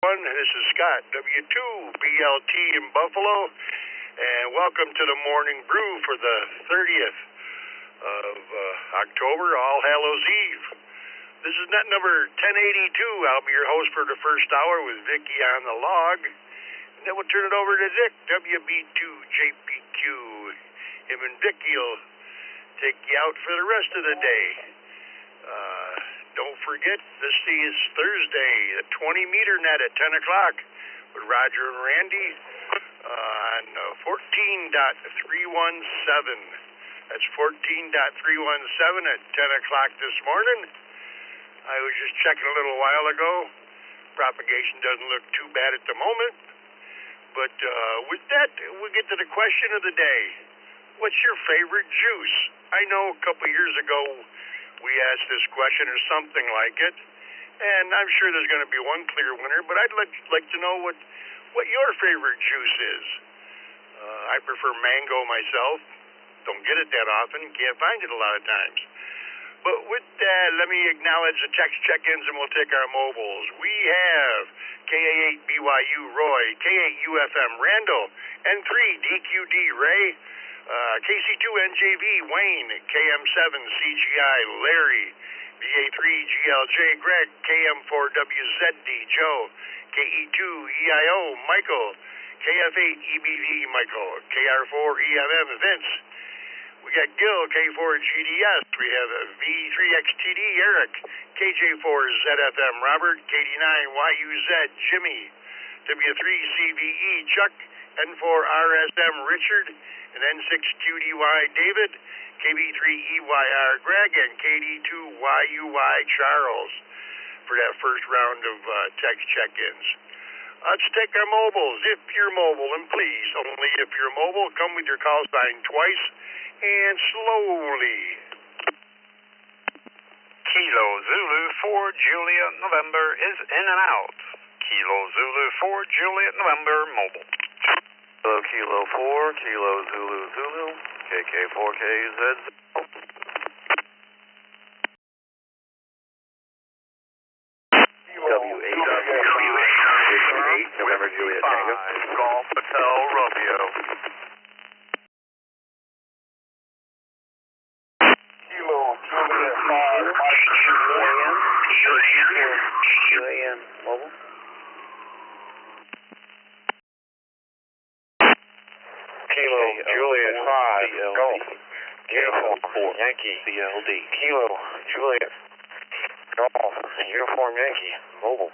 This is Scott, W2BLT in Buffalo, and welcome to the Morning Brew for the 30th of October, All Hallows Eve. This is net number 1082. I'll be your host for the first hour with Vicky on the log, and then we'll turn it over to Dick, WB2JPQ. Him and Vicky will take you out for the rest of the day. Don't forget, this is Thursday, the 20-meter net at 10 o'clock with Roger and Randy on 14.317. That's 14.317 at 10 o'clock this morning. I was just checking a little while ago. Propagation doesn't look too bad at the moment. But with that, we get to the question of the day. What's your favorite juice? I know a couple years ago we asked this question or something like it, and I'm sure there's going to be one clear winner, but I'd like to know what your favorite juice is. I prefer mango myself. Don't get it that often. Can't find it a lot of times. But with that, let me acknowledge the text check-ins, and we'll take our mobiles. We have KA8BYU Roy, K8UFM Randall, N3DQD Ray, KC2NJV Wayne, KM7CGI Larry, VA3GLJ Greg, KM4WZD Joe, KE2EIO Michael, KF8EBV Michael, KR4EMM Vince. We got Gil, K4GDS. We have V3XTD Eric, KJ4ZFM Robert, KD9YUZ Jimmy, W3CVE Chuck, N4RSM Richard, and N6QDY David, KB3EYR Greg, and KD2YUY Charles for that first round of text check-ins. Let's take our mobiles, if you're mobile, and please, only if you're mobile, come with your call sign twice and slowly. Kilo Zulu 4 Juliet November is in and out. Kilo Zulu 4 Juliet November mobile. Hello, Kilo 4, Kilo Zulu Zulu, KK4KZ. W8 November Juliet Tango. Golf Hotel Romeo. Kilo Juliet 5, UAN mobile. Kilo Juliet 5 Golf. Uniform 4 Yankee. CLD. Kilo Juliet Golf Uniform Yankee mobile.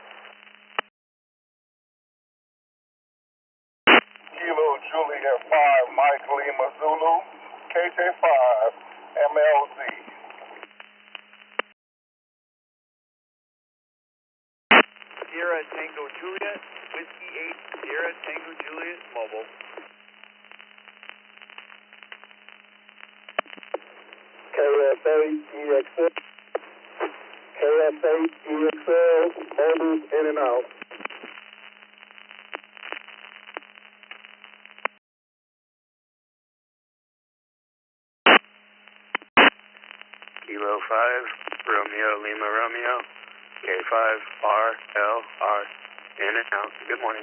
Kilo Juliet 5, Mike Lima Zulu, KJ5, MLZ. Sierra Tango Juliet, Whiskey 8, Sierra Tango Juliet, mobile. KF8EXL, KF8EXL, mobile in and out. Kilo 5, Romeo Lima Romeo, K5RLR, in and out. Good morning.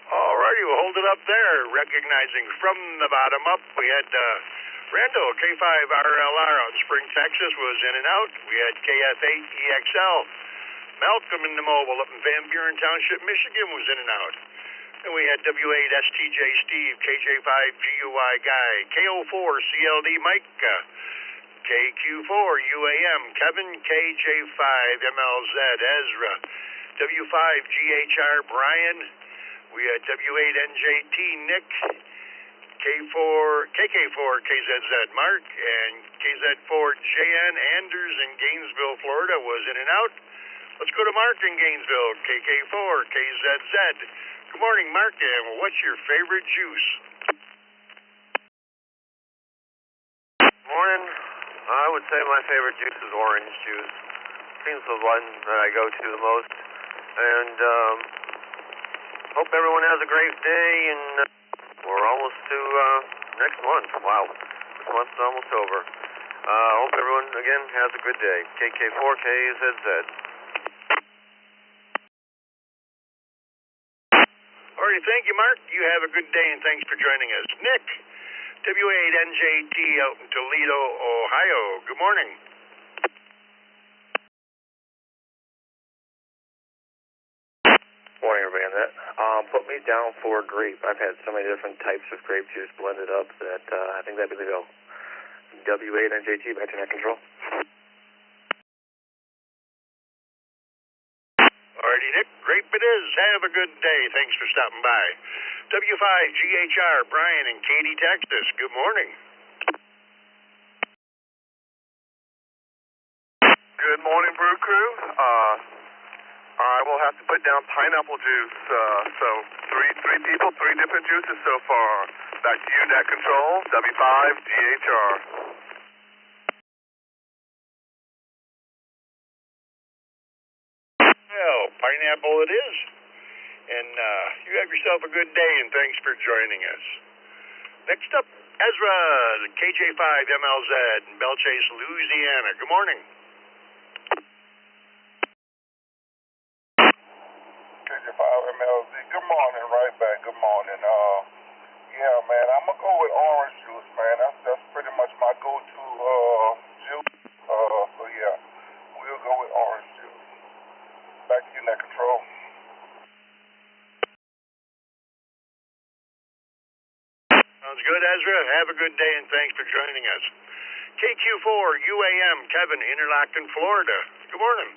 Alrighty, we'll hold it up there. Recognizing from the bottom up, we had Randall, K5RLR out in Spring, Texas, was in and out. We had KF8EXL. Malcolm in the mobile up in Van Buren Township, Michigan, was in and out. And we had W8STJ Steve, KJ5GUY Guy, KO4CLD Mike, KQ4UAM Kevin, KJ5MLZ Ezra, W5GHR Brian. We had W8NJT Nick, KK4KZZ Mark, and KZ4JN Anders in Gainesville, Florida, was in and out. Let's go to Mark in Gainesville, KK4KZZ. Good morning, Mark, and what's your favorite juice? Morning. I would say my favorite juice is orange juice. Seems the one that I go to the most. And hope everyone has a great day, and we're almost to next month. Wow. This month's almost over. Hope everyone, again, has a good day. KK4KZZ. All right, thank you, Mark. You have a good day, and thanks for joining us. Nick, W8NJT out in Toledo, Ohio. Good morning. Morning, everybody on that. Put me down for grape. I've had so many different types of grape juice blended up that I think that'd be the go. W8NJT, back to net control. Alrighty, Nick. Grape it is. Have a good day. Thanks for stopping by. W5GHR, Brian in Katy, Texas. Good morning. Good morning, Brew Crew. I will have to put down pineapple juice. So three people, three different juices so far. Back to you, net control. W5GHR. Well, pineapple it is. And you have yourself a good day, and thanks for joining us. Next up, Ezra, KJ5MLZ in Belchase, Louisiana. Good morning. KJ5MLZ. Good morning, right back. Good morning. Yeah, man, I'm gonna go with orange juice, man. That's pretty much my go-to juice. So yeah, we'll go with orange juice. Back to you, net control. Sounds good, Ezra. Have a good day, and thanks for joining us. KQ4 UAM, Kevin, Interlochen, Florida. Good morning.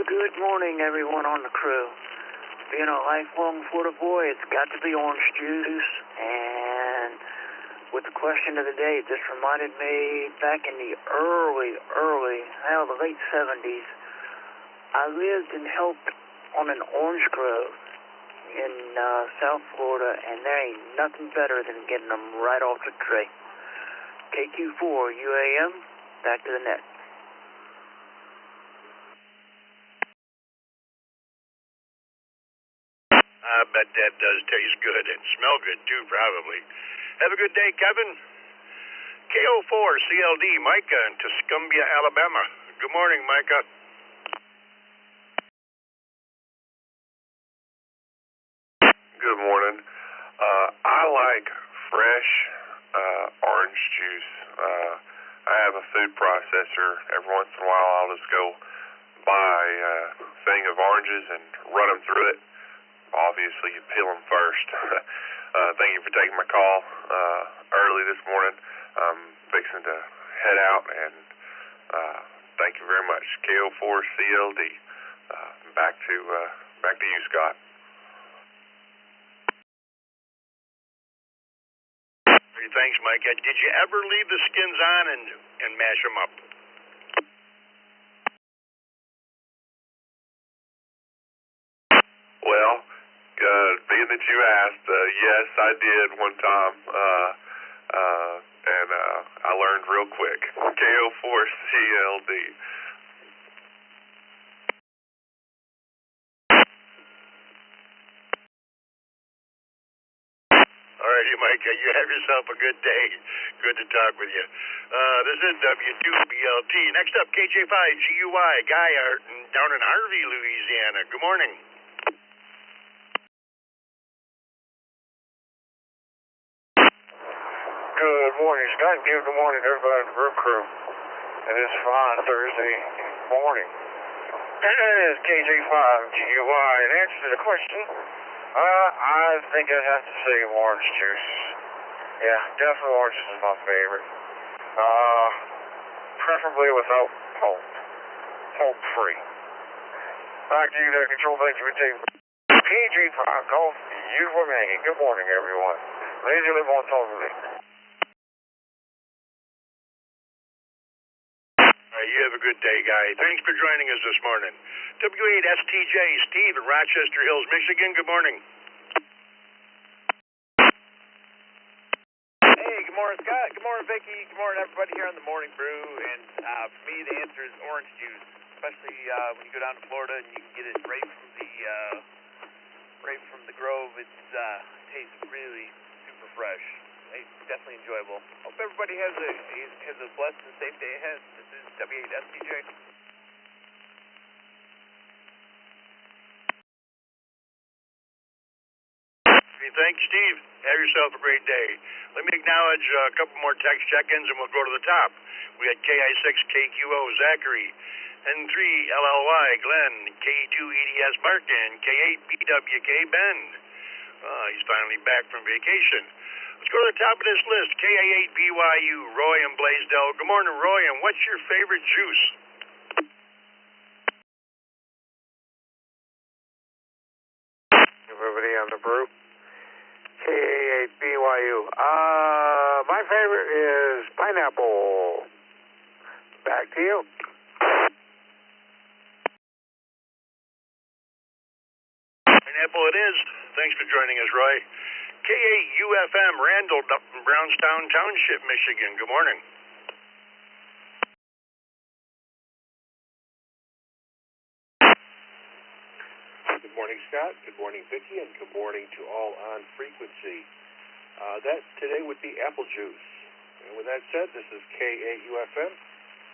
Good morning, everyone on the crew. Being a lifelong Florida boy, it's got to be orange juice. And with the question of the day, this reminded me back in the the late 70s, I lived and helped on an orange grove in South Florida, and there ain't nothing better than getting them right off the tree. KQ4 UAM, back to the net. I bet that does taste good and smell good too, probably. Have a good day, Kevin. KO4 CLD, Micah in Tuscumbia, Alabama. Good morning, Micah. Good morning. I like fresh orange juice. I have a food processor. Every once in a while, I'll just go buy a thing of oranges and run them through it. Obviously, you peel them first. Thank you for taking my call early this morning. I'm fixing to head out, and thank you very much. KO4 CLD. Back to you, Scott. Thanks, Micah. Did you ever leave the skins on and mash them up? Well, being that you asked, yes, I did one time, and I learned real quick. KO4 CLD. All righty, Micah. You have yourself a good day. Good to talk with you. This is W2BLT. Next up, KJ5GUI, Guy down in Harvey, Louisiana. Good morning. Good morning, Scott. Good morning, everybody in the Brew Crew. And it's fine Thursday morning. And it is KJ5GUI. In answer to the question, I think I'd have to say orange juice. Yeah, definitely orange juice is my favorite. Preferably without pulp. Pulp free. Back to you there, control. Thank you for taking KJ5 Golf. You for Maggie. Good morning, everyone. Lazy live on totally. You have a good day, Guy. Thanks for joining us this morning. W8STJ, Steve in Rochester Hills, Michigan. Good morning. Hey, good morning, Scott. Good morning, Vicky. Good morning, everybody here on the Morning Brew. And for me, the answer is orange juice, especially when you go down to Florida and you can get it right from the grove. It tastes really super fresh. It's definitely enjoyable. Hope everybody has a blessed and safe day ahead. This is W8STJ. Thanks, Steve. Have yourself a great day. Let me acknowledge a couple more text check-ins, and we'll go to the top. We had KI6KQO Zachary, N3LLY Glenn, K2EDS Martin, K8BWK Ben. He's finally back from vacation. Let's go to the top of this list. KA8BYU Roy and Blaisdell. Good morning, Roy, and what's your favorite juice? Everybody on the brew. KA8BYU. My favorite is pineapple. Back to you. Pineapple it is. Thanks for joining us, Roy. K8UFM Randall up in Brownstown Township, Michigan. Good morning. Good morning, Scott. Good morning, Vicki, and good morning to all on frequency. That today would be apple juice. And with that said, this is KAUFM,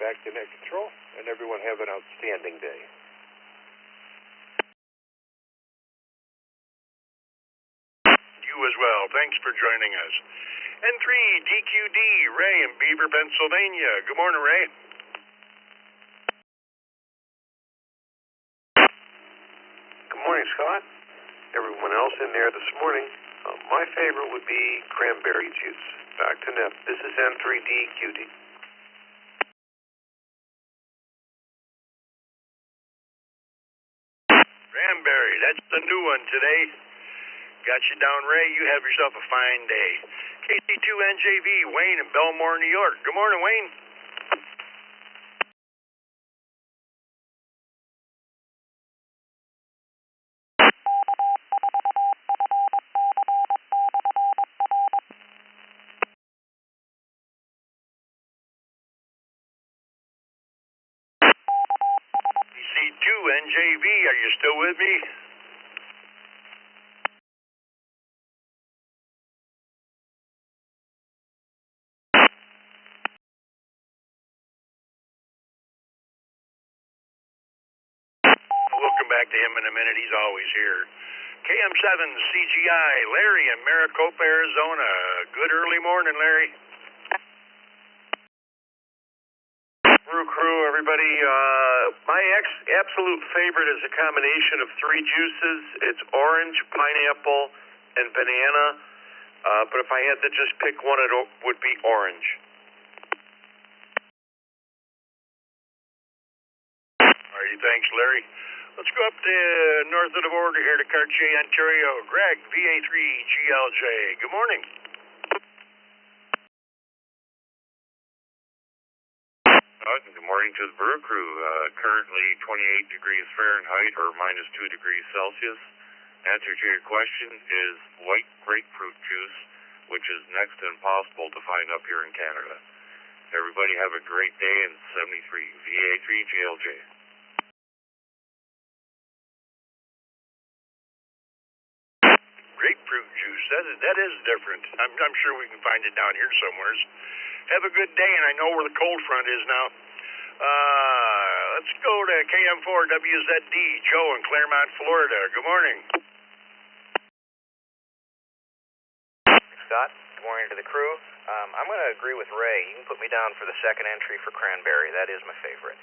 back to net control, and everyone have an outstanding day. You as well. Thanks for joining us. N3DQD Ray in Beaver, Pennsylvania. Good morning, Ray. Good morning, Scott. Everyone else in there this morning. My favorite would be cranberry juice. Back to Nip. This is N3DQD. Cranberry, that's the new one today. Got you down, Ray. You have yourself a fine day. KC2NJV, Wayne in Belmore, New York. Good morning, Wayne. KC2NJV, are you still with me? We'll come back to him in a minute. He's always here. KM7CGI, Larry in Maricopa, Arizona. Good early morning, Larry. Brew crew, everybody. My absolute favorite is a combination of three juices. It's orange, pineapple, and banana. But if I had to just pick one, it would be orange. All righty, thanks, Larry. Let's go up to north of the border here to Cartier, Ontario. Greg, VA3GLJ. Good morning. Good morning to the brew crew. Currently 28 degrees Fahrenheit or minus 2 degrees Celsius. Answer to your question is white grapefruit juice, which is next to impossible to find up here in Canada. Everybody have a great day in 73 VA3GLJ. Grapefruit juice, that is different. I'm sure we can find it down here somewhere. Have a good day, and I know where the cold front is now. Let's go to KM4WZD, Joe in Claremont, Florida. Good morning. Scott, good morning to the crew. I'm going to agree with Ray. You can put me down for the second entry for cranberry. That is my favorite.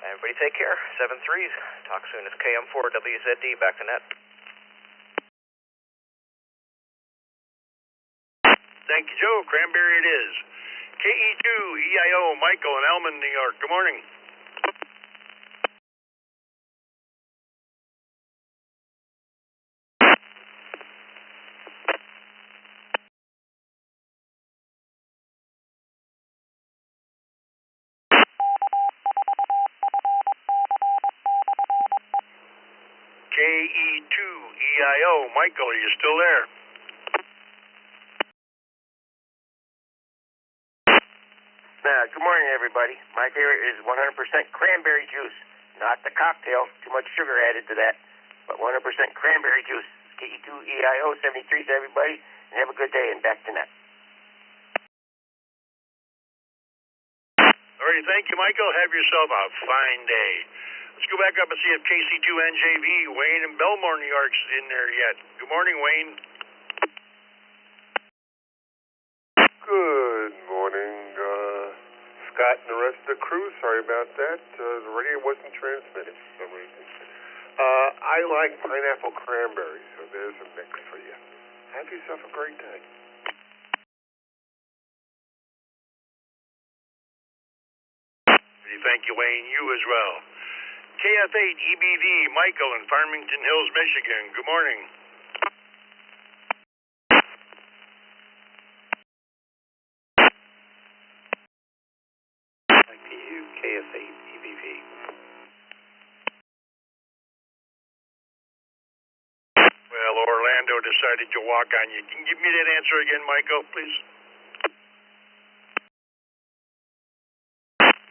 Everybody take care. 7-3s. Talk soon. It's KM4WZD. Back to net. Thank you, Joe. Cranberry it is. KE2EIO, Michael in Elman, New York. Good morning. KE2EIO, Michael, are you still there? everybody. My favorite is 100% cranberry juice, not the cocktail. Too much sugar added to that. But 100% cranberry juice. KE2EIO 73 to everybody, and have a good day, and back to net. All right, thank you, Michael. Have yourself a fine day. Let's go back up and see if KC2NJV, Wayne in Belmore, New York's in there yet. Good morning, Wayne. Good morning, Scott and the rest of the crew. Sorry about that. The radio wasn't transmitting for some reason. I like pineapple cranberry, so there's a mix for you. Have yourself a great day. Thank you, Wayne. You as well. KF8 EBV, Michael in Farmington Hills, Michigan. Good morning. KF8 EBV. Well, Orlando decided to walk on you. Can you give me that answer again, Michael, please?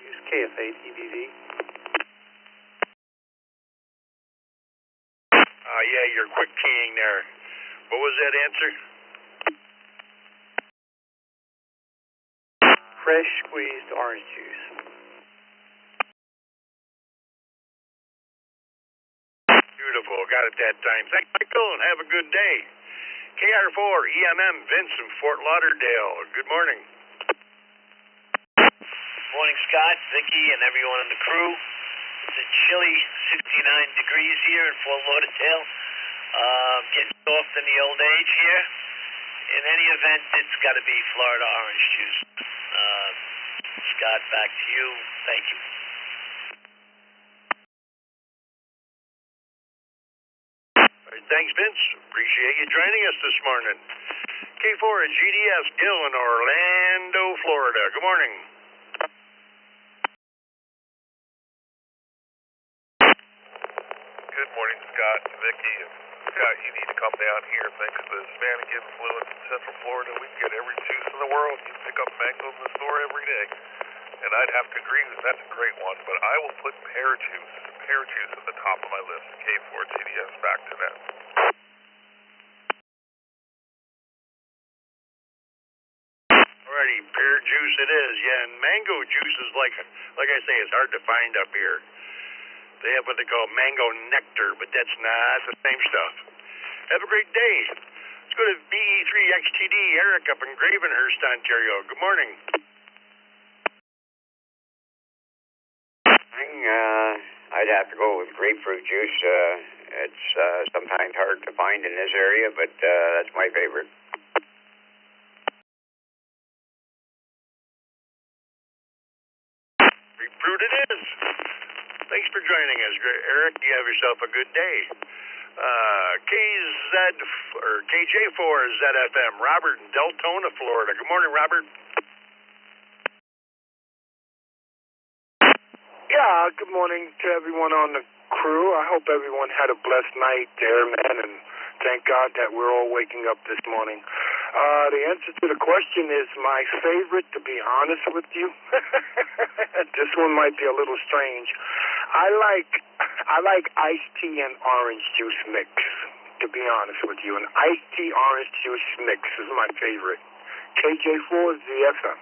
Use KF8 EBV. Yeah, you're quick keying there. What was that answer? Fresh squeezed orange juice. Beautiful. Got it that time. Thanks, Michael, and have a good day. KR4 EMM, Vince in Fort Lauderdale. Good morning. Morning, Scott, Vicky, and everyone on the crew. It's a chilly 69 degrees here in Fort Lauderdale. Getting soft in the old age here. In any event, it's got to be Florida orange juice. Scott, back to you. Thank you. All right, thanks, Vince. Appreciate you joining us this morning. K4 at GDS, Gil in Orlando, Florida. Good morning. Good morning, Scott, Vicky. Scott, you need to come down here. Thanks to the Hispanic influence in Central Florida, we can get every juice in the world. You can pick up mangoes in the store every day. And I'd have to agree that that's a great one, but I will put pear juice at the top of my list. K4 TDS, back to that. Alrighty, pear juice it is. Yeah, and mango juice is like I say, it's hard to find up here. They have what they call mango nectar, but that's not the same stuff. Have a great day. Let's go to BE3XTD, Eric up in Gravenhurst, Ontario. Good morning. I'd have to go with grapefruit juice. It's sometimes hard to find in this area, but that's my favorite. Grapefruit it is. Thanks for joining us, Eric. You have yourself a good day. KJ4ZFM, Robert in Deltona, Florida. Good morning, Robert. Yeah, good morning to everyone on the crew. I hope everyone had a blessed night there, man, and thank God that we're all waking up this morning. The answer to the question is my favorite, to be honest with you. This one might be a little strange. I like iced tea and orange juice mix, to be honest with you. An iced tea orange juice mix is my favorite. KJ4ZFM.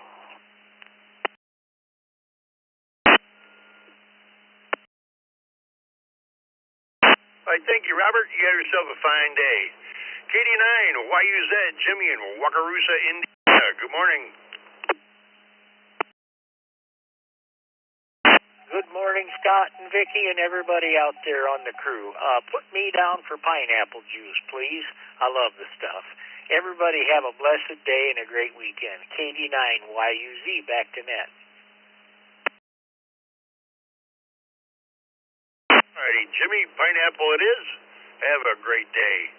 All right, thank you, Robert. You have yourself a fine day. KD9, YUZ, Jimmy in Wakarusa, Indiana. Good morning. Good morning, Scott and Vicky and everybody out there on the crew. Put me down for pineapple juice, please. I love the stuff. Everybody have a blessed day and a great weekend. KD9, YUZ, back to net. Alrighty, Jimmy, pineapple it is. Have a great day.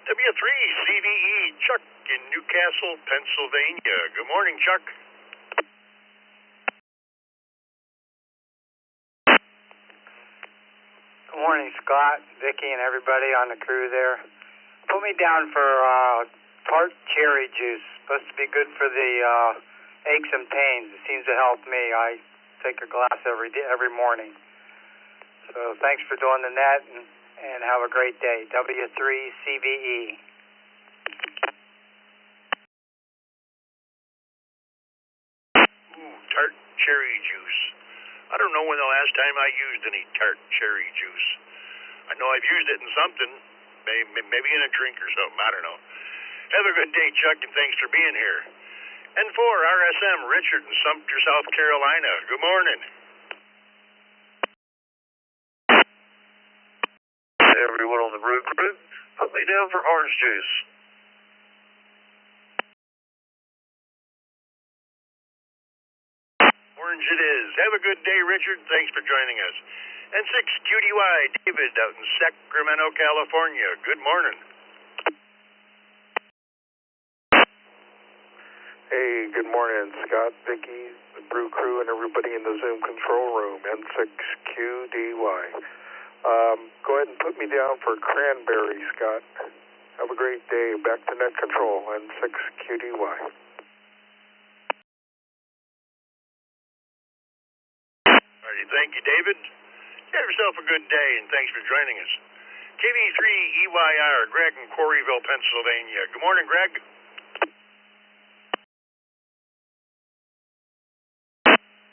W3CVE, Chuck in Newcastle, Pennsylvania. Good morning, Chuck. Good morning, Scott, Vicky, and everybody on the crew there. Put me down for tart cherry juice. Supposed to be good for the aches and pains. It seems to help me. I take a glass every day, every morning. So thanks for doing the net, and have a great day. W3CBE. Ooh, tart cherry juice. I don't know when the last time I used any tart cherry juice. I know I've used it in something, maybe in a drink or something. I don't know. Have a good day, Chuck, and thanks for being here. And for RSM, Richard in Sumter, South Carolina. Good morning. Everyone on the Brew Crew, put me down for orange juice. Orange it is. Have a good day, Richard. Thanks for joining us. And 6QDY, David out in Sacramento, California. Good morning. Hey, good morning, Scott, Vicky, the Brew Crew, and everybody in the Zoom control room, N6QDY. Go ahead and put me down for cranberry, Scott. Have a great day. Back to net control, N6QDY. Alrighty, thank you, David. Have yourself a good day, and thanks for joining us. KV3EYR, Greg in Quarryville, Pennsylvania. Good morning, Greg.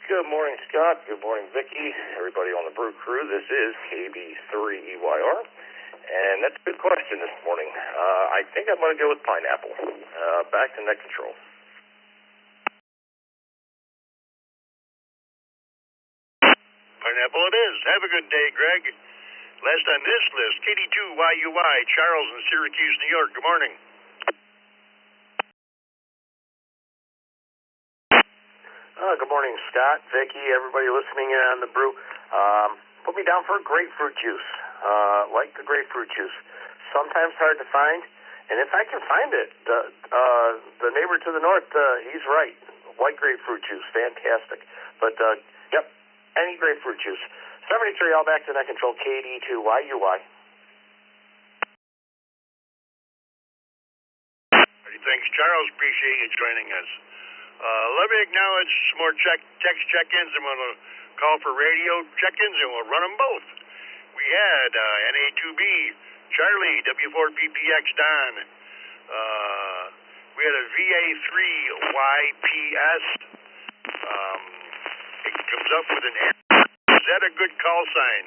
Good morning, Scott. Good morning, Vicky. Everybody on the Brew Crew. This is KB3EYR, and that's a good question this morning. I think I'm going to go with pineapple. Back to net control. Pineapple it is. Have a good day, Greg. Last on this list, KD2YUY, Charles in Syracuse, New York. Good morning. Good morning, Scott, Vicky, everybody listening in on the brew. Put me down for a grapefruit juice. Like the grapefruit juice. Sometimes hard to find, and if I can find it, the neighbor to the north, he's right. White grapefruit juice, fantastic. But, yep, any grapefruit juice. 73, all back to net control, KD2YUY. Thanks, Charles. Appreciate you joining us. Let me acknowledge some more text check-ins. I'm going to call for radio check-ins, and we'll run them both. We had NA2B, Charlie, W4PPX, Don. We had a VA3YPS. It comes up with an N. Is that a good call sign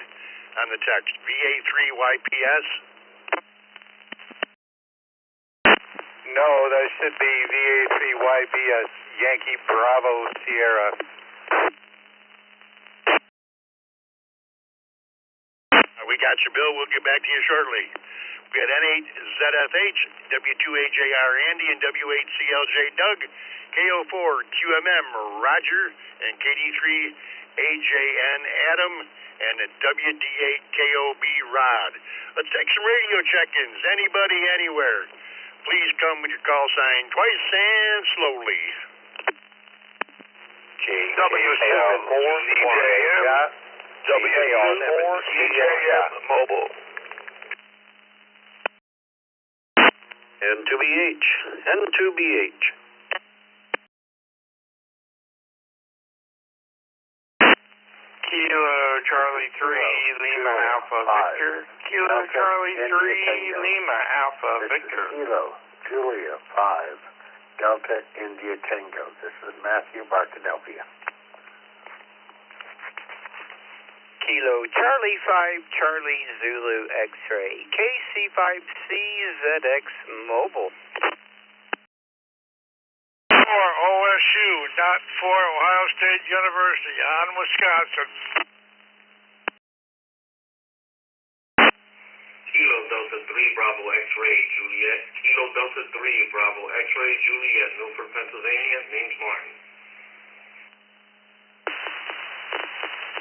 on the text? VA3YPS? No, that should be VA3YBS, Yankee Bravo Sierra. We got you, Bill. We'll get back to you shortly. We had N8ZFH, W2AJR Andy, and W8CLJ Doug, KO4QMM Roger, and KD3AJN Adam, and a WD8KOB Rod. Let's take some radio check-ins. Anybody, anywhere. Please come with your call sign twice and slowly. W74 CJM. W74 CJM Mobile. N2BH. N2BH. Kilo Charlie 3 Lima Alpha Victor. Kilo Charlie 3 Lima Alpha Victor. Kilo Julia 5 Delta India Tango. This is Matthew, Barcadelphia. Kilo Charlie 5 Charlie Zulu X-Ray. KC5CZX Mobile. For OSU, not for Ohio State University, on Wisconsin. Kilo Delta 3 Bravo X-Ray Juliet. Kilo Delta 3 Bravo X-Ray Juliet, Milford, Pennsylvania. Name's Martin.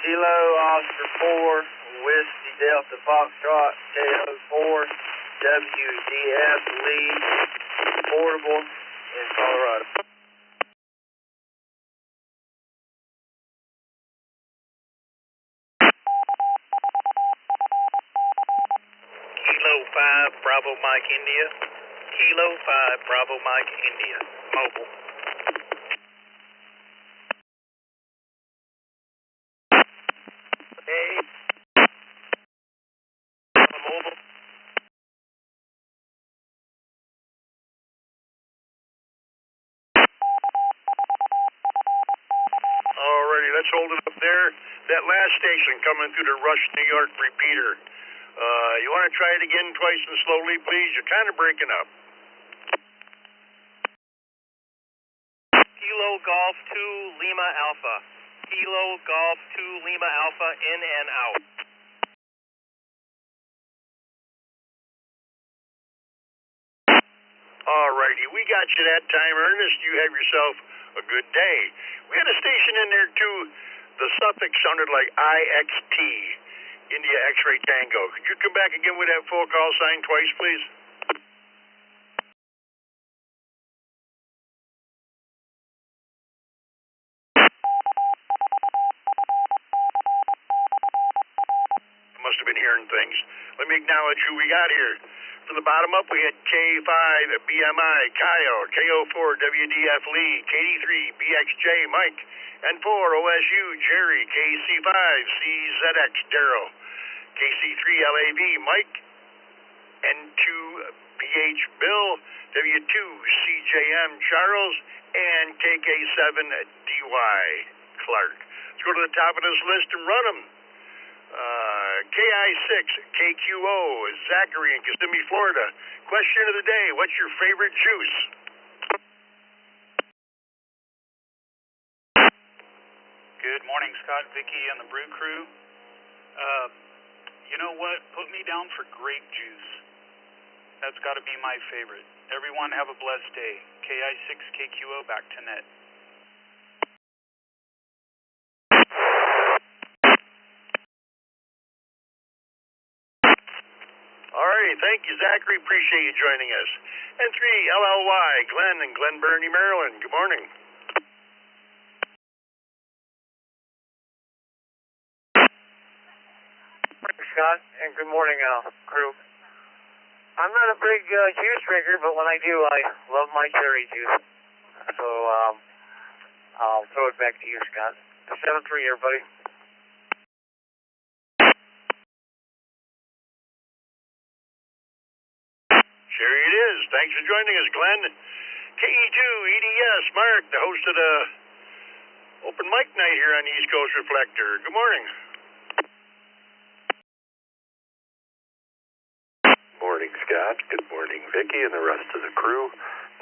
Kilo Oscar 4 Whiskey Delta Foxtrot KO4 WDF Lee Portable in Colorado. Kilo 5 Bravo Mike India. Kilo 5 Bravo Mike India. Mobile. that's holding up there. That last station coming through the Rush, New York repeater. You want to try it again twice and slowly, please? You're kind of breaking up. Kilo Golf 2 Lima Alpha. Kilo Golf 2 Lima Alpha, in and out. Alrighty, we got you that time, Ernest. You have yourself a good day. We had a station in there too. The suffix sounded like IXT, India X-Ray Tango. Could you come back again with that full call sign twice, please? Must have been hearing things. Let me acknowledge who we got here. From the bottom up, we had K5 BMI, Kyle, KO4 WDF Lee, KD3 BXJ Mike, N4 OSU Jerry, KC5 CZX Daryl, KC3 LAV Mike, N2 PH Bill, W2 CJM Charles, and KK7 DY Clark. Let's go to the top of this list and run them. KI6 KQO Zachary in Kissimmee, Florida. Question of the day: what's your favorite juice? Good morning, Scott, Vicky, and the Brew Crew. You know what? Put me down for grape juice. That's got to be my favorite. Everyone have a blessed day. KI6 KQO, back to net. Alrighty, thank you, Zachary. Appreciate you joining us. N3 LLY Glenn in Glen Burnie, Maryland. Good morning. Morning, Scott, and good morning, crew. I'm not a big juice drinker, but when I do, I love my cherry juice. So I'll throw it back to you, Scott. 7-3, everybody. Sure it is. Thanks for joining us, Glenn. KE2 EDS Mark, the host of the open mic night here on the East Coast Reflector. Good morning. Morning, Scott. Good morning, Vicky, and the rest of the crew.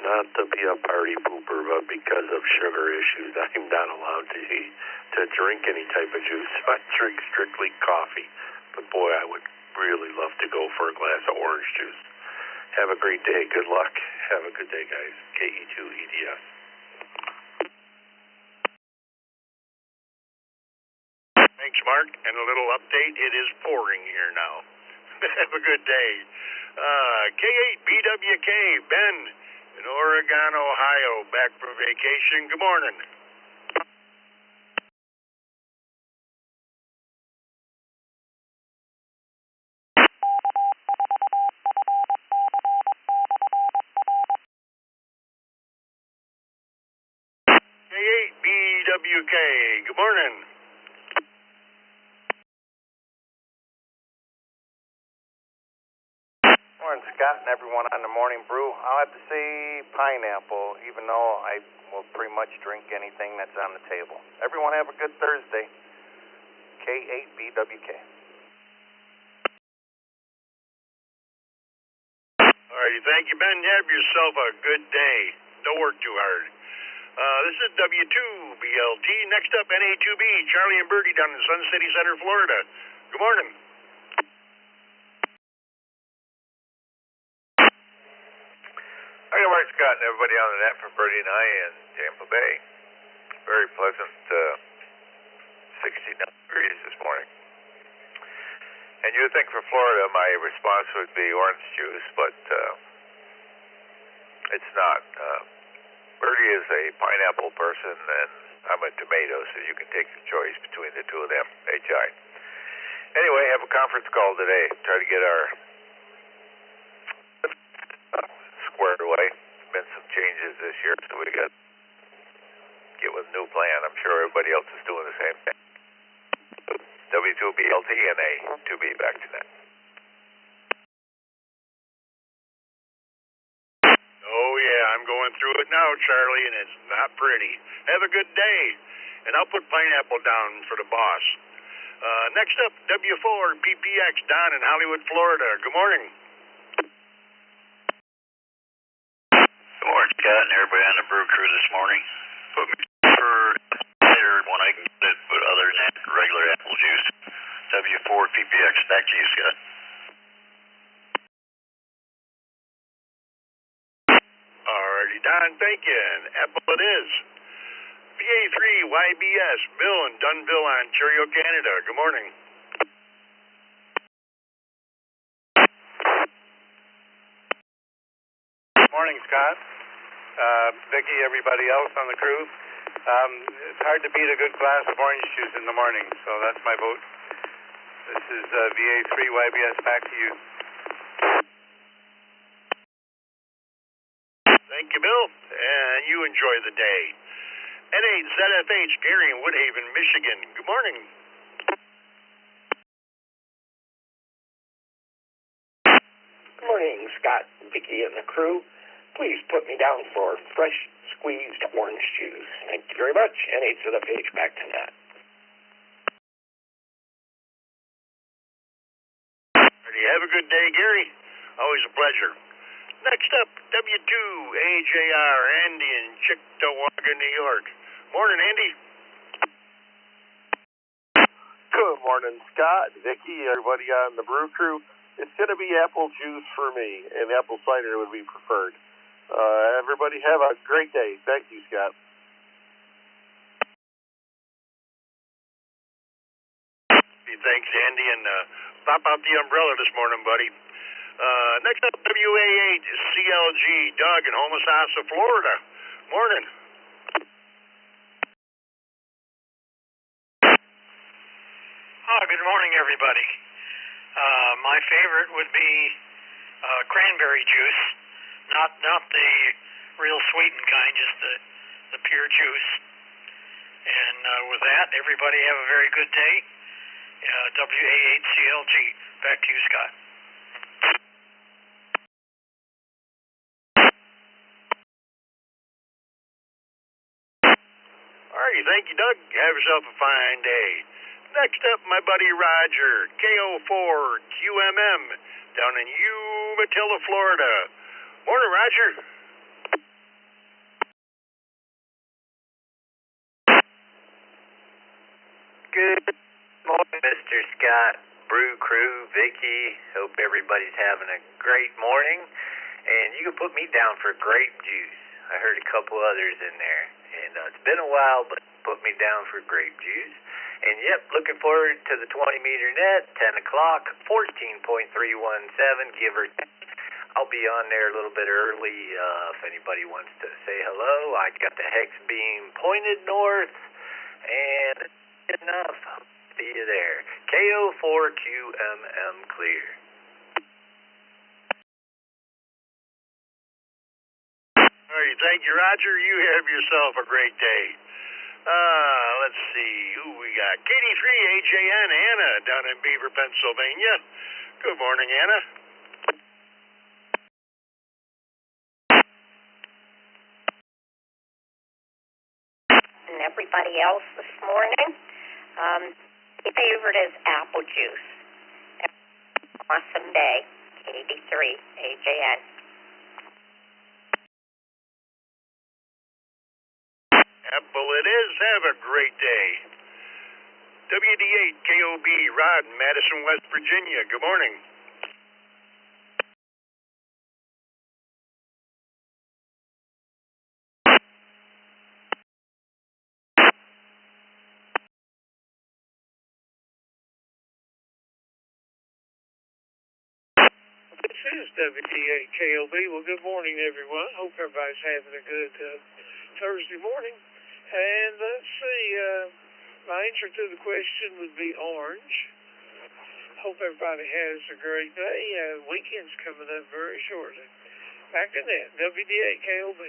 Not to be a party pooper, but because of sugar issues, I'm not allowed to drink any type of juice. I drink strictly coffee. But boy, I would really love to go for a glass of orange juice. Have a great day. Good luck. Have a good day, guys. KE2 EDS. Thanks, Mark. And a little update. It is pouring here now. Have a good day. K8 BWK, Ben in Oregon, Ohio, back from vacation. Good morning. K8 BWK, good morning. Morning, Scott, and everyone on the Morning Brew. I'll have to say pineapple, even though I will pretty much drink anything that's on the table. Everyone have a good Thursday. K8BWK. All righty, thank you, Ben. Have yourself a good day. Don't work too hard. This is W2BLT. Next up, NA2B, Charlie and Birdie down in Sun City Center, Florida. Good morning. Hi, good morning, Scott, and everybody on the net from Birdie and I in Tampa Bay. Very pleasant, 69 degrees this morning. And you would think for Florida my response would be orange juice, but it's not. Birdie is a pineapple person, and I'm a tomato, so you can take your choice between the two of them. HI. Anyway, have a conference call today. Try to get our squared away. Been some changes this year, so we got to get with a new plan. I'm sure everybody else is doing the same thing. W2BLT and A2B, back to that. Oh, yeah, I'm going going through it now, Charlie, and it's not pretty. Have a good day, and I'll put pineapple down for the boss. Next up, W4 PPX Don in Hollywood, Florida. Good morning. Good morning, Scott, and everybody on the brew crew this morning. Put me for later when I can get it, but other than that, regular apple juice. W4 PPX. Back to you, Scott. Alrighty, Don, thank you. And apple it is. VA3 YBS, Bill in Dunville, Ontario, Canada. Good morning. Morning, Scott. Vicky, everybody else on the crew. It's hard to beat a good glass of orange juice in the morning, so that's my vote. This is VA3 YBS. Back to you. Thank you, Bill, and you enjoy the day. N8 ZFH, Gary in Woodhaven, Michigan. Good morning. Good morning, Scott, Vicky, and the crew. Please put me down for fresh squeezed orange juice. Thank you very much. N8 ZFH, back to net. Have a good day, Gary. Always a pleasure. Next up, W2 AJR, Andy in Cheektowaga, New York. Morning, Andy. Good morning, Scott, Vicky, everybody on the brew crew. It's going to be apple juice for me, and apple cider would be preferred. Everybody have a great day. Thank you, Scott. Thanks, Andy, and pop out the umbrella this morning, buddy. Next up, WA8 CLG, Doug in Homosassa, Florida. Morning. Good morning, everybody. My favorite would be cranberry juice, not the real sweetened kind, just the pure juice. And with that, everybody have a very good day. WA8CLG. Back to you, Scott. Alrighty, thank you, Doug. Have yourself a fine day. Next up, my buddy Roger, KO4QMM, down in Umatilla, Florida. Morning, Roger. Good morning, Mr. Scott, Brew Crew, Vicky. Hope everybody's having a great morning. And you can put me down for grape juice. I heard a couple others in there. And it's been a while, but put me down for grape juice. And yep, looking forward to the 20-meter net, 10 o'clock, 14.317, give or take. I'll be on there a little bit early if anybody wants to say hello. I got the hex beam pointed north, and enough. I'll see you there. KO4QMM clear. All right, thank you, Roger. You have yourself a great day. Let's see who we got. KD3AJN, Anna, down in Beaver, Pennsylvania. Good morning, Anna. And everybody else this morning. My favorite is apple juice. Awesome day. KD3AJN. Apple it is. Have a great day. WD8 KOB, Rod, Madison, West Virginia. Good morning. This is WD8 KOB. Well, good morning, everyone. Hope everybody's having a good Thursday morning. And let's see, my answer to the question would be orange. Hope everybody has a great day. Weekend's coming up very shortly. Back to that, WD8 KOB.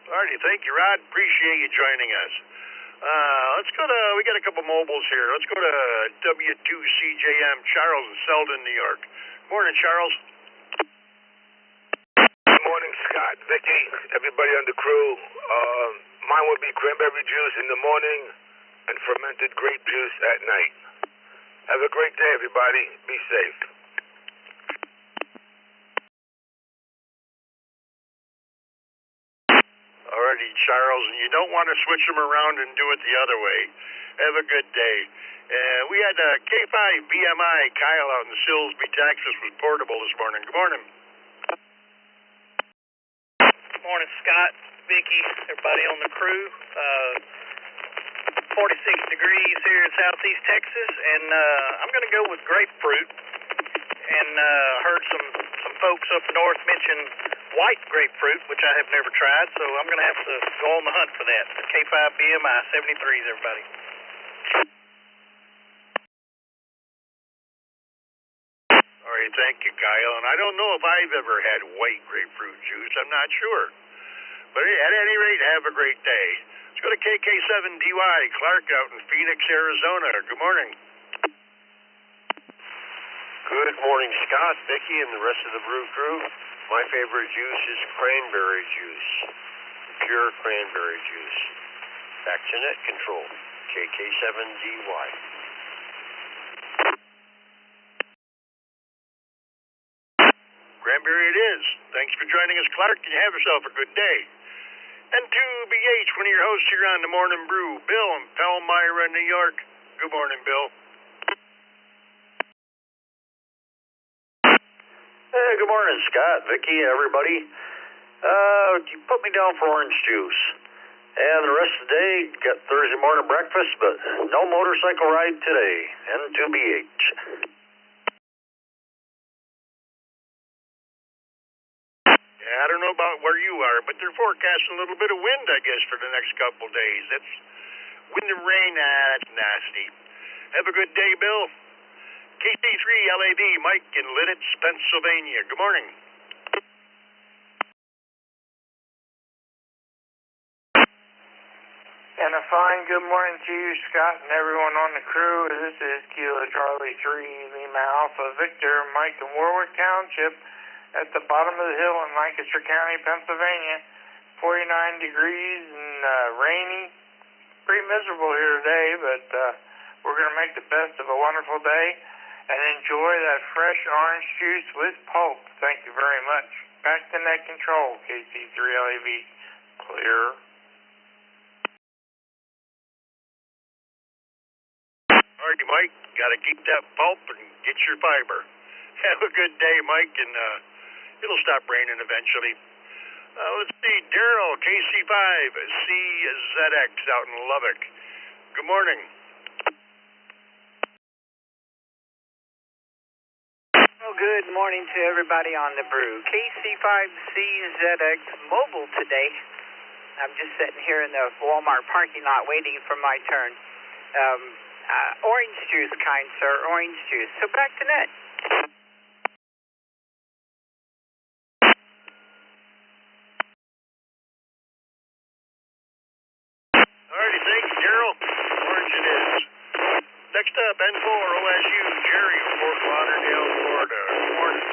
Alrighty, thank you, Rod. Appreciate you joining us. Let's go to, we got a couple mobiles here. Let's go to W2CJM, Charles in Selden, New York. Morning, Charles. Good morning, Scott, Vicky, everybody on the crew. Mine would be cranberry juice in the morning and fermented grape juice at night. Have a great day, everybody. Be safe. Alrighty, Charles, and you don't want to switch them around and do it the other way. Have a good day. We had K5 BMI Kyle out in Silsbee, Texas, was portable this morning. Good morning. Morning, Scott, Vicky, everybody on the crew. 46 degrees here in southeast Texas, and I'm going to go with grapefruit. And heard some folks up north mention white grapefruit, which I have never tried, so I'm going to have to go on the hunt for that. K5 BMI 73s, everybody. All right, thank you, Kyle. And I don't know if I've ever had white grapefruit juice. I'm not sure. But at any rate, have a great day. Let's go to KK7DY, Clark out in Phoenix, Arizona. Good morning. Good morning, Scott, Vicky, and the rest of the Brew crew. My favorite juice is cranberry juice. Pure cranberry juice. Back to net control. KK7DY. Cranberry it is. Thanks for joining us, Clark, and have yourself a good day. And to BH, one of your hosts here on the Morning Brew, Bill in Palmyra, New York. Good morning, Bill. Hey, good morning, Scott, Vicky, everybody. You put me down for orange juice. And the rest of the day, got Thursday morning breakfast, but no motorcycle ride today. And to BH. I don't know about where you are, but they're forecasting a little bit of wind, I guess, for the next couple of days. That's wind and rain, that's nasty. Have a good day, Bill. KC3 LAD, Mike in Lidditz, Pennsylvania. Good morning. And a fine good morning to you, Scott, and everyone on the crew. This is Kilo Charlie 3, Lima Alpha Victor, Mike in Warwick Township, at the bottom of the hill in Lancaster County, Pennsylvania. 49 degrees and rainy. Pretty miserable here today, but we're going to make the best of a wonderful day and enjoy that fresh orange juice with pulp. Thank you very much. Back to net control, KC3LAV. Clear. Alrighty, Mike. Got to keep that pulp and get your fiber. Have a good day, Mike, and it'll stop raining eventually. Let's see, Daryl, KC5CZX out in Lubbock. Good morning. Well, good morning to everybody on the brew. KC5CZX mobile today. I'm just sitting here in the Walmart parking lot waiting for my turn. Orange juice, kind sir, orange juice. So back to net. Alrighty, thank you, Daryl. Orange it is. Next up, N4 OSU, Jerry of Fort Lauderdale, Florida. Good morning.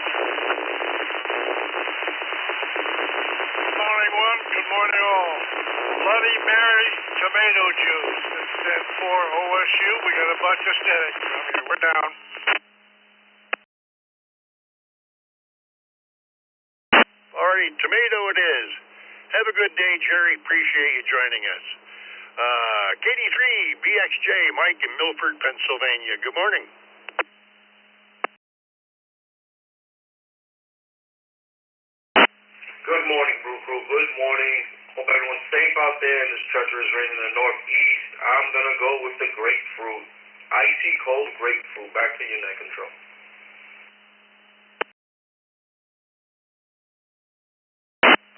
Good morning, one. Good morning, all. Bloody Mary tomato juice. This is N4 OSU. We got a bunch of static. We're down. Alrighty, tomato it is. Have a good day, Jerry. Appreciate you joining us. KD3 BXJ, Mike in Milford, Pennsylvania. Good morning. Good morning, Brew Crew. Good morning. Hope everyone's safe out there in this treacherous rain in the northeast. I'm going to go with the grapefruit. Icy cold grapefruit. Back to you, net control.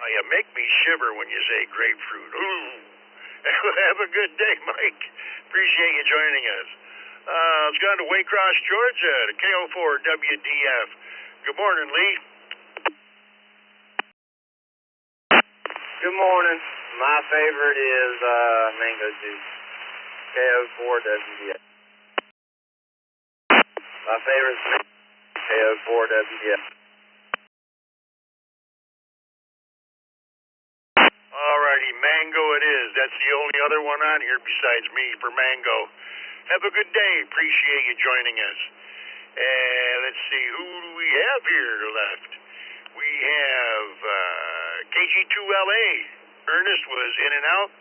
You make me shiver when you say grapefruit. Ooh. Have a good day, Mike. Appreciate you joining us. Let's go to Waycross, Georgia, to KO4WDF. Good morning, Lee. Good morning. My favorite is mango juice. KO4WDF. My favorite is KO4WF. Alrighty, Mango it is. That's the only other one on here besides me for Mango. Have a good day. Appreciate you joining us. Let's see, who do we have here left? We have KG2LA. Ernest was in and out.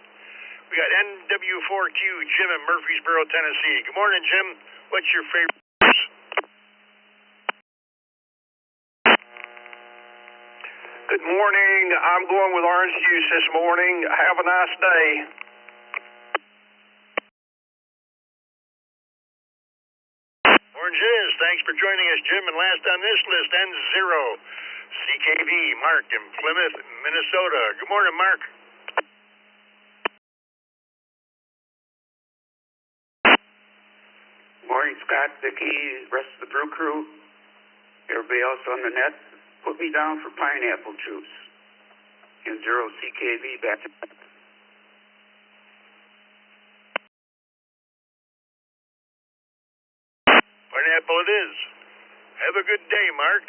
We got NW4Q, Jim in Murfreesboro, Tennessee. Good morning, Jim. What's your favorite? Good morning. I'm going with orange juice this morning. Have a nice day. Orange is. Thanks for joining us, Jim. And last on this list, N0, CKV, Mark in Plymouth, Minnesota. Good morning, Mark. Morning, Scott, Vicki, rest of the brew crew, everybody else on the net. Put me down for pineapple juice. N0 CKV back. Pineapple it is. Have a good day, Mark.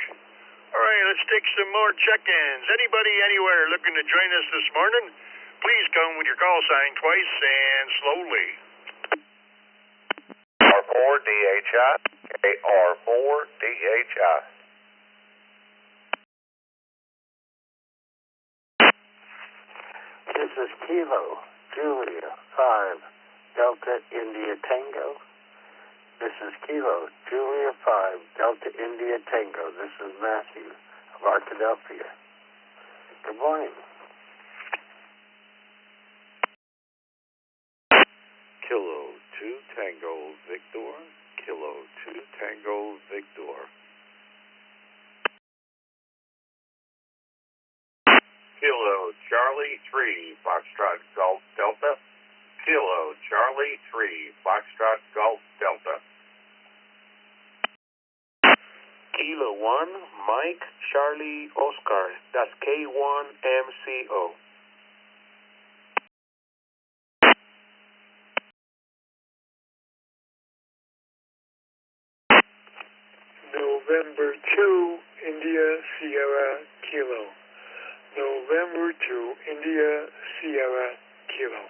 All right, let's take some more check-ins. Anybody anywhere looking to join us this morning, please come with your call sign twice and slowly. R4DHI, KR4DHI. This is Kilo, Julia, 5, Delta India Tango. This is Kilo, Julia 5, Delta India Tango. This is Matthew of Arkadelphia. Good morning. Kilo 2 Tango Victor. Kilo 2 Tango Victor. Kilo Charlie 3 Foxtrot Golf Delta. Kilo Charlie 3 Foxtrot Golf Delta. Kilo 1 Mike Charlie Oscar. That's K1MCO. November 2 India Sierra Kilo. November 2 India Sierra Kilo.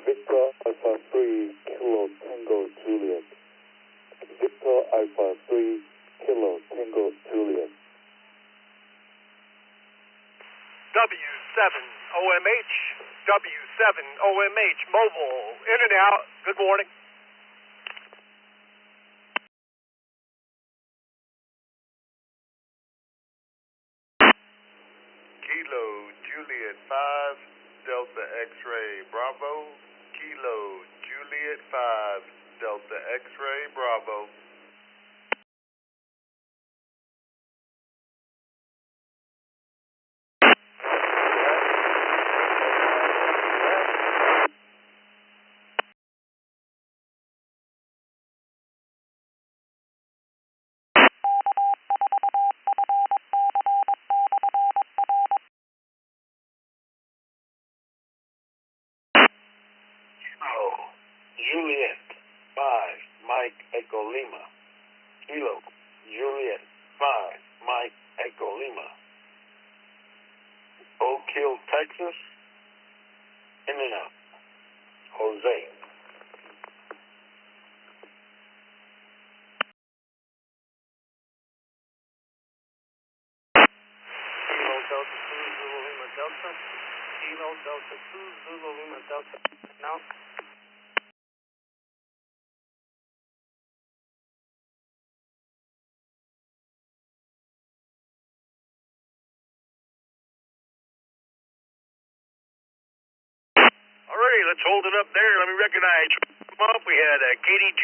Victor Alpha 3 Kilo Tango Juliet. Victor Alpha 3 Kilo Tango Juliet. W7 OMH. W7 OMH Mobile. In and out. Good morning. Kilo Juliet 5 Delta X-Ray Bravo. Kilo Juliet 5 Delta X-Ray Bravo. Juliet 5 Mike Echo Lima. Kilo Juliet 5 Mike Echo Lima. Oak Hill, Texas. In and out. Jose. Kilo Delta 2 Zulu Lima Delta. Kilo Delta 2 Zulu Lima Delta. Now. Alrighty, let's hold it up there. Let me recognize. We had KD2,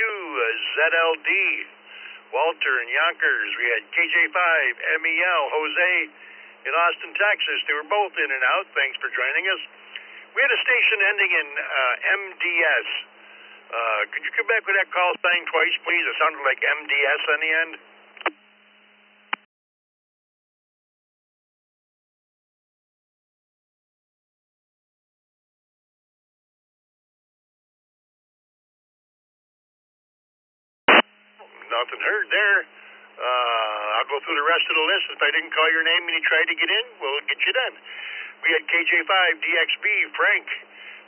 ZLD, Walter in Yonkers. We had KJ5, MEL, Jose in Austin, Texas. They were both in and out. Thanks for joining us. We had a station ending in MDS. Could you come back with that call sign twice, please? It sounded like MDS on the end. Nothing heard there. I'll go through the rest of the list. If I didn't call your name and you tried to get in, we'll get you done. We had KJ5, DXB, Frank,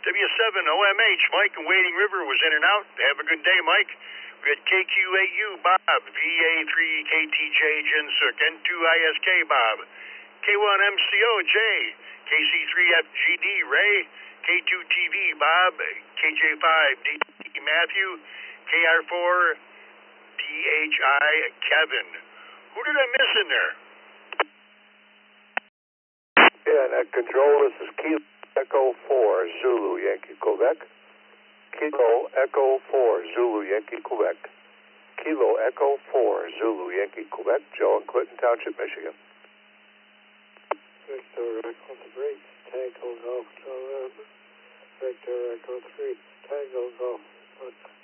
W7, OMH, Mike, and Wading River was in and out. Have a good day, Mike. We had KQ8U, Bob, VA3, KTJ, Jinsuk, N2ISK, Bob, K1MCO, Jay, KC3FGD, Ray, K2TV, Bob, KJ5, DT, Matthew, KR4, DHI, Kevin. Who did I miss in there? Yeah, Net Control, this is Kilo Echo 4, Zulu, Yankee, Quebec. Kilo Echo 4, Zulu, Yankee, Quebec. Kilo Echo 4, Zulu, Yankee, Quebec. Joe in Clinton Township, Michigan. Victor Echo 3, Tango Golf November. Victor Echo 3, Tango Golf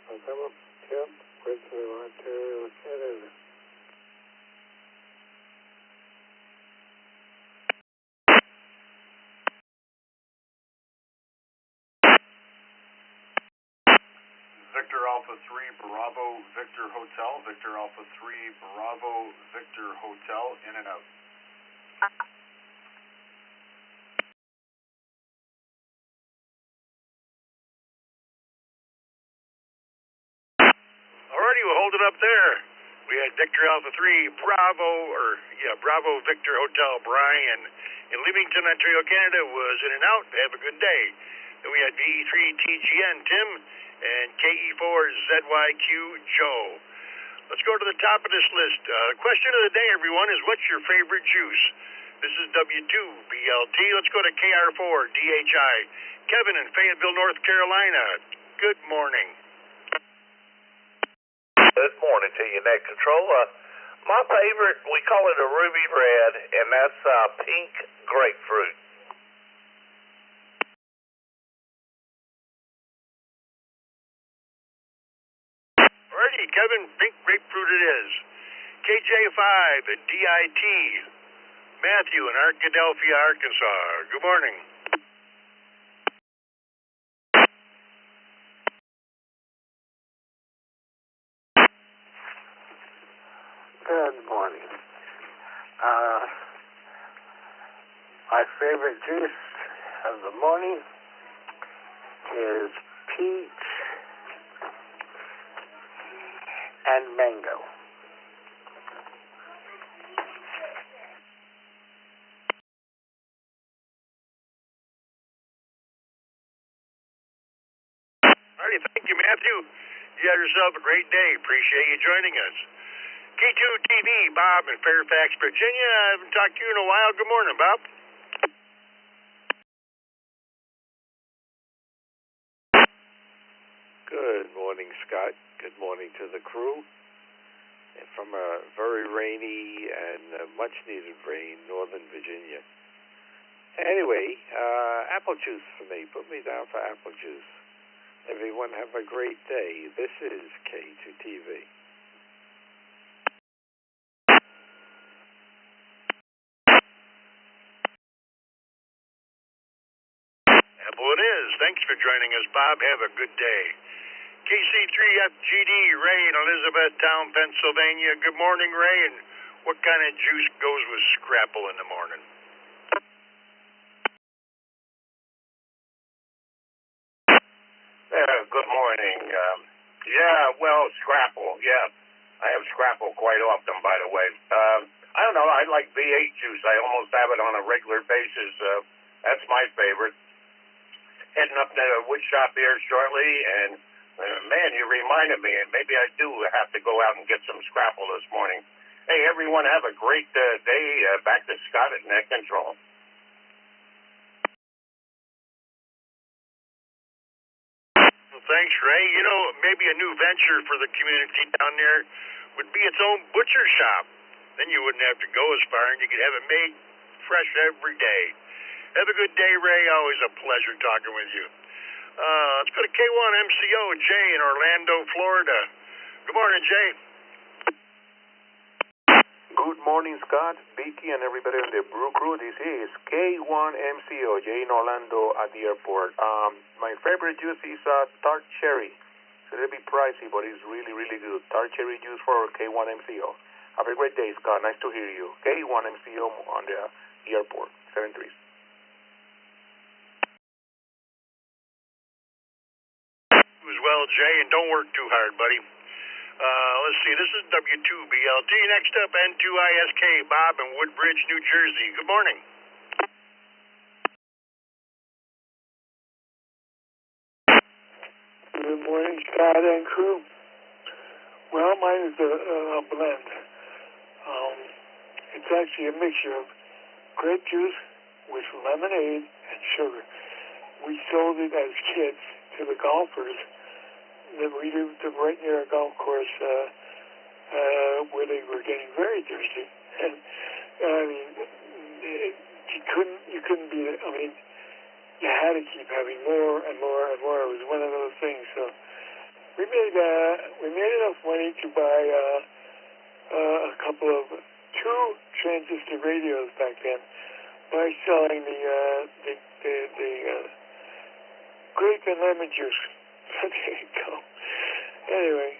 November. Tim, Princeton, Ontario, Canada. Victor Alpha 3, Bravo, Victor Hotel. Victor Alpha 3, Bravo, Victor Hotel, in and out. Alrighty, we'll hold it up there. We had Victor Alpha 3, Bravo, Victor Hotel, Brian. In Leamington, Ontario, Canada was in and out. Have a good day. Then we had VE3TGN, Tim, and KE4ZYQ, Joe. Let's go to the top of this list. Question of the day, everyone, is what's your favorite juice? This is W2BLT. Let's go to KR4, DHI. Kevin in Fayetteville, North Carolina. Good morning. Good morning to you, Net Control. My favorite, we call it a ruby red, and that's pink grapefruit. Alrighty, Kevin, pink grapefruit it is. KJ5 at DIT. Matthew in Arkadelphia, Arkansas. Good morning. Good morning. My favorite juice of the morning is peach and mango. Alrighty, thank you, Matthew. You have yourself a great day. Appreciate you joining us. K2TV, Bob in Fairfax, Virginia. I haven't talked to you in a while. Good morning, Bob. Good morning, Scott. Good morning to the crew. And from a very rainy and much-needed rain, Northern Virginia. Anyway, apple juice for me. Put me down for apple juice. Everyone have a great day. This is K2TV. Apple it is. Thanks for joining us, Bob. Have a good day. KC3FGD, Ray in Elizabethtown, Pennsylvania. Good morning, Ray. And what kind of juice goes with scrapple in the morning? Good morning. Scrapple. Yeah, I have scrapple quite often, by the way. I don't know. I like V8 juice. I almost have it on a regular basis. That's my favorite. Heading up to the wood shop here shortly, and man, you reminded me. And maybe I do have to go out and get some scrapple this morning. Hey, everyone, have a great day. Back to Scott at Net Control. Thanks, Ray. You know, maybe a new venture for the community down there would be its own butcher shop. Then you wouldn't have to go as far, and you could have it made fresh every day. Have a good day, Ray. Always a pleasure talking with you. Let's go to K1MCO, Jay in Orlando, Florida. Good morning, Jay. Good morning, Scott, Vicky, and everybody on the Brew Crew. This is K1MCO, Jay in Orlando at the airport. My favorite juice is tart cherry. It's a little bit pricey, but it's really, really good. Tart cherry juice for K1MCO. Have a great day, Scott. Nice to hear you. K1MCO on the airport. 73. As well, Jay, and don't work too hard, buddy. Let's see, this is W2BLT. Next up, N2ISK, Bob in Woodbridge, New Jersey. Good morning. Good morning, Scott and crew. Well, mine is a blend. It's actually a mixture of grape juice with lemonade and sugar. We sold it as kids to the golfers that we lived right near a golf course where they were getting very thirsty. And I mean, you couldn't beat it. I mean, you had to keep having more and more and more. It was one of those things. So we made enough money to buy a couple of 2 transistor radios back then by selling the grape and lemon juice. There you go. Anyway,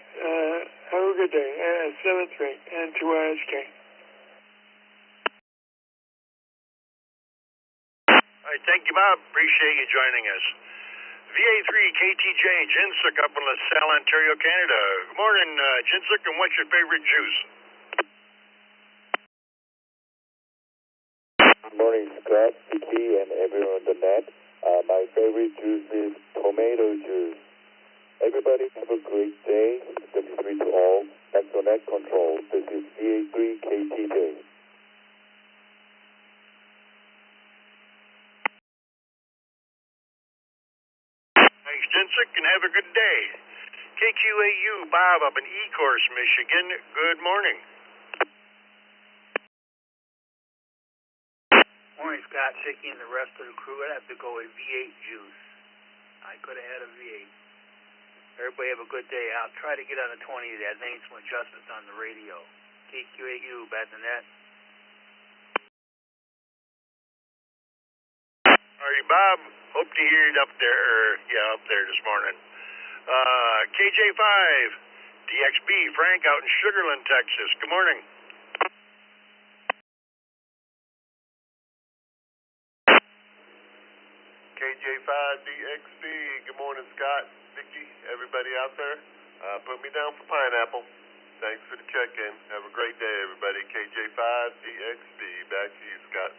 have a good day. 7-3 and 2ISK. All right, thank you, Bob. Appreciate you joining us. VA3 KTJ Jinsuk up in LaSalle, Ontario, Canada. Good morning, Jinsuk, and what's your favorite juice? Good morning, Scott, Vicky, and everyone on the net. My favorite juice is tomato juice. Everybody have a great day. W3 to all. That's on net control. This is VA3 KTJ. Thanks, Jinsuk, and have a good day. KQAU, Bob up in Ecorse, Michigan. Good morning. Morning, Scott, Vicky, and the rest of the crew. I'd have to go with V8 juice. I could have had a V8. Everybody have a good day. I'll try to get on the 20 that. I made some adjustments on the radio. KQAU, back to net. All right, Bob. Hope to hear you up there this morning. KJ5, DXB, Frank out in Sugarland, Texas. Good morning. KJ5DXB, good morning, Scott, Vicky, everybody out there. Put me down for pineapple. Thanks for the check-in. Have a great day, everybody. KJ5DXB, back to you, Scott.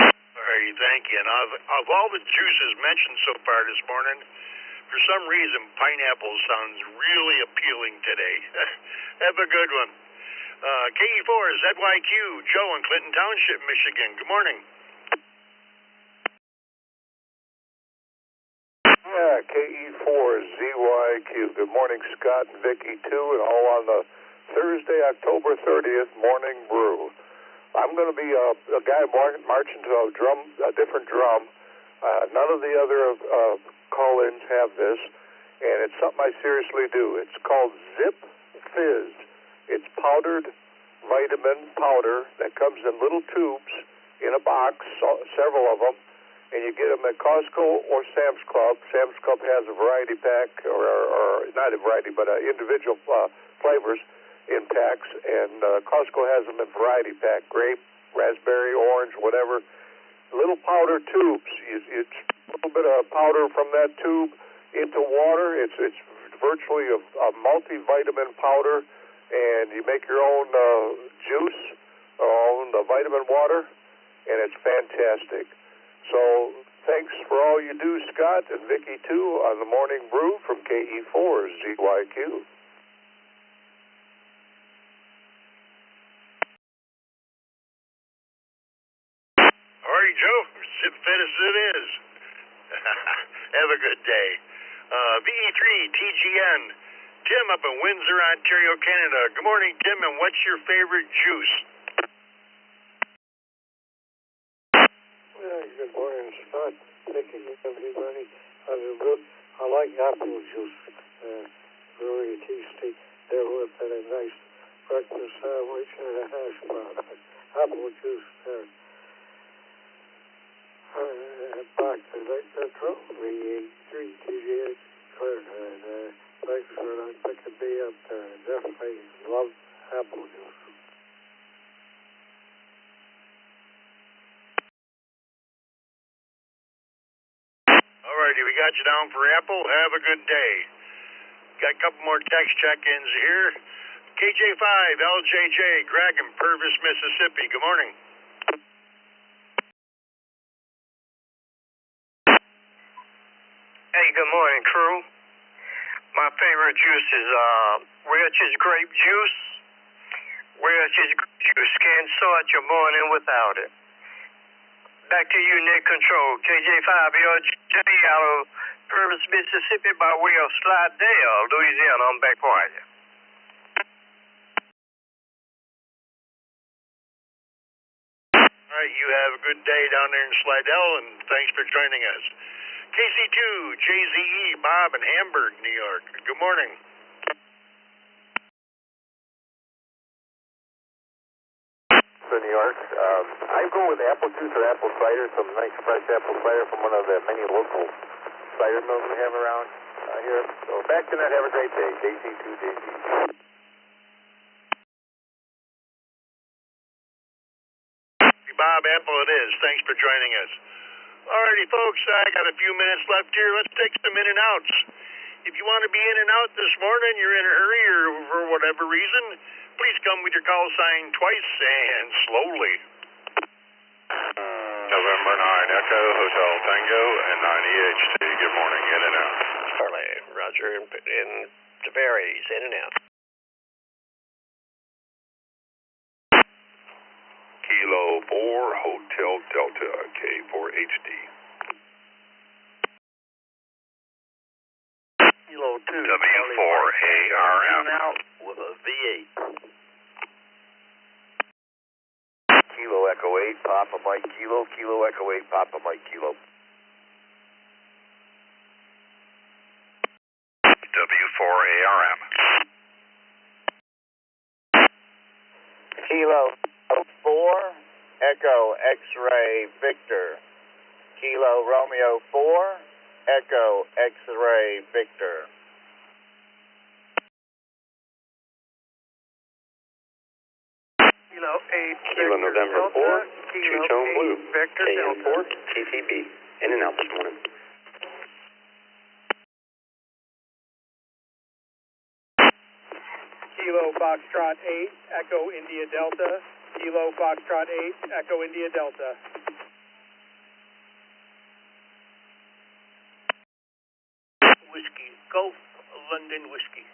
All right, thank you. And of all the juices mentioned so far this morning, for some reason, pineapple sounds really appealing today. Have a good one. KE4, ZYQ, Joe in Clinton Township, Michigan. Good morning. Yeah, KE4ZYQ. Good morning, Scott and Vicky, too, and all on the Thursday, October 30th morning brew. I'm going to be a guy marching to a different drum. None of the other call-ins have this, and it's something I seriously do. It's called Zip Fizz. It's powdered vitamin powder that comes in little tubes in a box, several of them, and you get them at Costco or Sam's Club. Sam's Club has a variety pack, or not a variety, but individual flavors in packs, and Costco has them in variety pack, grape, raspberry, orange, whatever. Little powder tubes. You a little bit of powder from that tube into water. It's virtually a multivitamin powder, and you make your own juice, own vitamin water, and it's fantastic. So thanks for all you do, Scott and Vicky, too, on the Morning Brew from KE4ZYQ. All right, Joe. Zip fit as it is. Have a good day. VE3 TGN. Tim up in Windsor, Ontario, Canada. Good morning, Tim, and what's your favorite juice? Yeah, good morning, Scott. Thanking everybody. I like apple juice. Very tasty. There with a nice breakfast sandwich and a hash brown. Apple juice there. Back to Right Central, VH3 TDH, clear. And thanks for picking me up there. Definitely love apple juice. Alrighty, we got you down for Apple. Have a good day. Got a couple more text check-ins here. KJ5, LJJ, Dragon, Purvis, Mississippi. Good morning. Hey, good morning, crew. My favorite juice is Welch's grape juice. Welch's grape juice. Can't start your morning without it. Back to you, Net Control. KJ5, LJ out of Purvis, Mississippi by way of Slidell, Louisiana. I'm back for you. All right, you have a good day down there in Slidell, and thanks for joining us. KC2, JZE, Bob in Hamburg, New York. Good morning. New York. I go with apple juice or apple cider, some nice fresh apple cider from one of the many local cider mills we have around here. So back to that. Have a great day. JC2, JC. Bob, apple it is. Thanks for joining us. Alrighty, folks, I got a few minutes left here. Let's take some in and outs. If you want to be in and out this morning, you're in a hurry or for whatever reason, please come with your call sign twice and slowly. November 9 Echo Hotel Tango and 9 EHT. Good morning, in and out. Charlie, Roger, in DeBerry's, in and out. Kilo 4 Hotel Delta K4HD. Kilo 2 W4ARM. Out with a V8. Kilo Echo 8, Papa Mike Kilo, Kilo Echo 8, Papa Mike Kilo. W4ARM. Kilo 4, Echo X-Ray Victor. Kilo Romeo 4, Echo X-Ray Victor. Kilo 8, Kilo November 4, Two-Tone Blue, Victor KN4, TTB. In and out this morning. Kilo Foxtrot 8, Echo India Delta. Kilo Foxtrot 8, Echo India Delta. Whiskey, Gulf London Whiskey.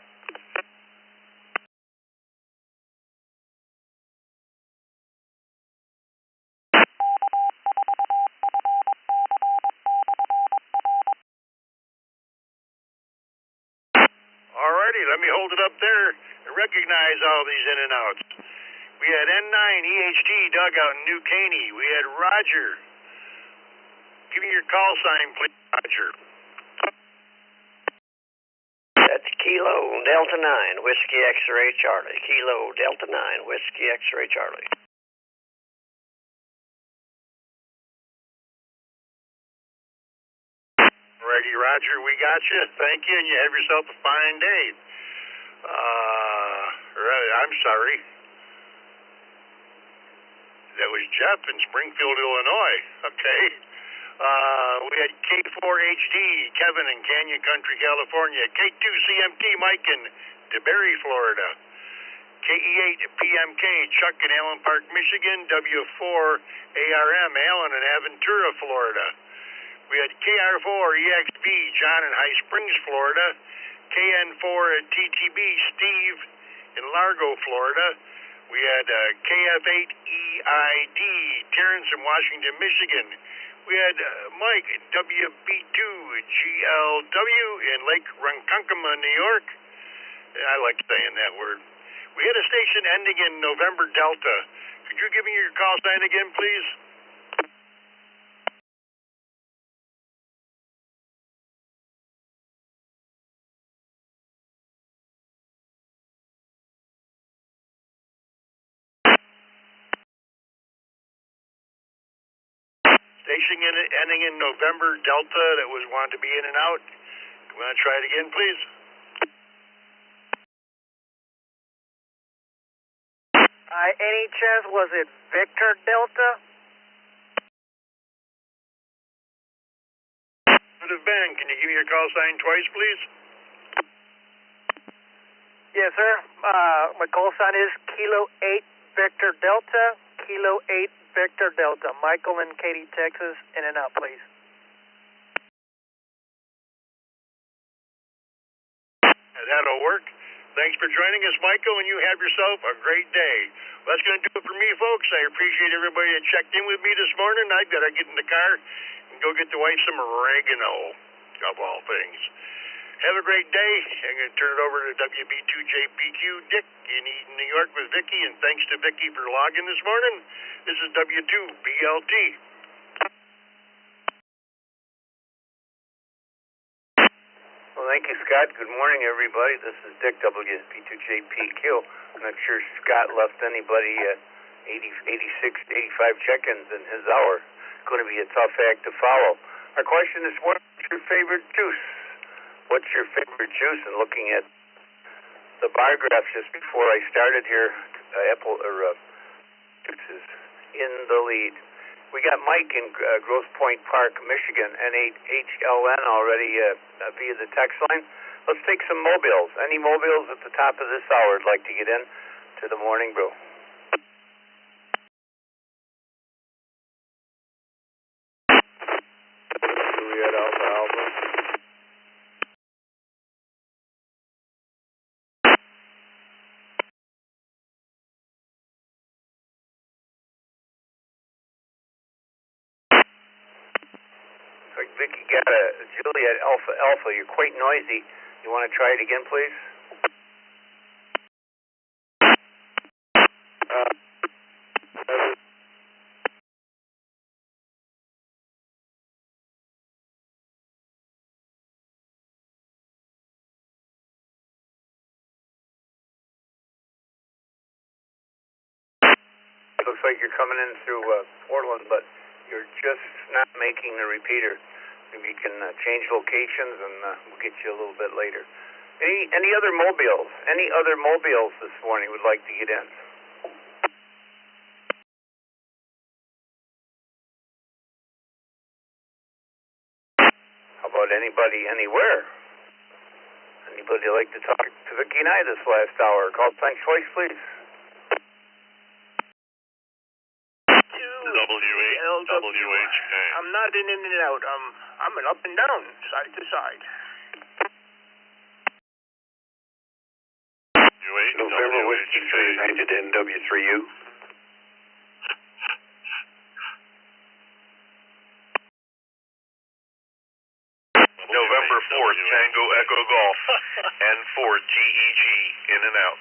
Alrighty, let me hold it up there and recognize all these in and outs. We had N9 EHT dugout in New Caney. We had Roger. Give me your call sign, please, Roger. That's Kilo Delta 9, Whiskey X-Ray Charlie. Kilo Delta 9, Whiskey X-Ray Charlie. Alrighty, Roger, we got you. Thank you, and you have yourself a fine day. I'm sorry. That was Jeff in Springfield, Illinois. Okay. We had K4HD, Kevin in Canyon Country, California. K2CMT, Mike in DeBerry, Florida. KE8 PMK, Chuck in Allen Park, Michigan. W4ARM, Allen in Aventura, Florida. We had KR4EXP, John in High Springs, Florida. KN4 TTB, Steve in Largo, Florida. We had KF8EID, Terrence in Washington, Michigan. We had Mike, WB2 GLW in Lake Ronkonkoma, New York. I like saying that word. We had a station ending in November Delta. Could you give me your call sign again, please? Station ending in November Delta that was wanted to be in and out. Come on, try it again, please. Any chance was it Victor Delta? Could have been. Can you give me your call sign twice, please? Yes, sir. My call sign is Kilo 8 Victor Delta, Kilo 8 Victor Delta. Michael in Katy, Texas, in and out, please. That'll work. Thanks for joining us, Michael, and you have yourself a great day. Well, that's going to do it for me, folks. I appreciate everybody that checked in with me this morning. I've got to get in the car and go get the wife some oregano, of all things. Have a great day. I'm going to turn it over to WB2JPQ, Dick in Eden, New York with Vicky, and thanks to Vicky for logging this morning. This is W2BLT. Well, thank you, Scott. Good morning, everybody. This is Dick, WB2JPQ. I'm not sure Scott left anybody 86, 85 check-ins in his hour. It's going to be a tough act to follow. Our question is, what's your favorite juice? What's your favorite juice? And looking at the bar graphs just before I started here, juices in the lead. We got Mike in Grosse Pointe Park, Michigan, N8HLN already via the text line. Let's take some mobiles. Any mobiles at the top of this hour would like to get in to the Morning Brew? Juliet Alpha Alpha. Vicky got a Juliet Alpha Alpha. You're quite noisy. You want to try it again, please? It looks like you're coming in through Portland, but you're just not making the repeater. Maybe you can change locations, and we'll get you a little bit later. Any other mobiles? Any other mobiles this morning would like to get in? How about anybody anywhere? Anybody like to talk to Vicky and I this last hour? Call sign choice, please. WHK. I'm not in and out. I'm an up and down, side to side. November Whiskey 3 in W3U. November 4th, Tango Echo Golf, N4 TEG, in and out.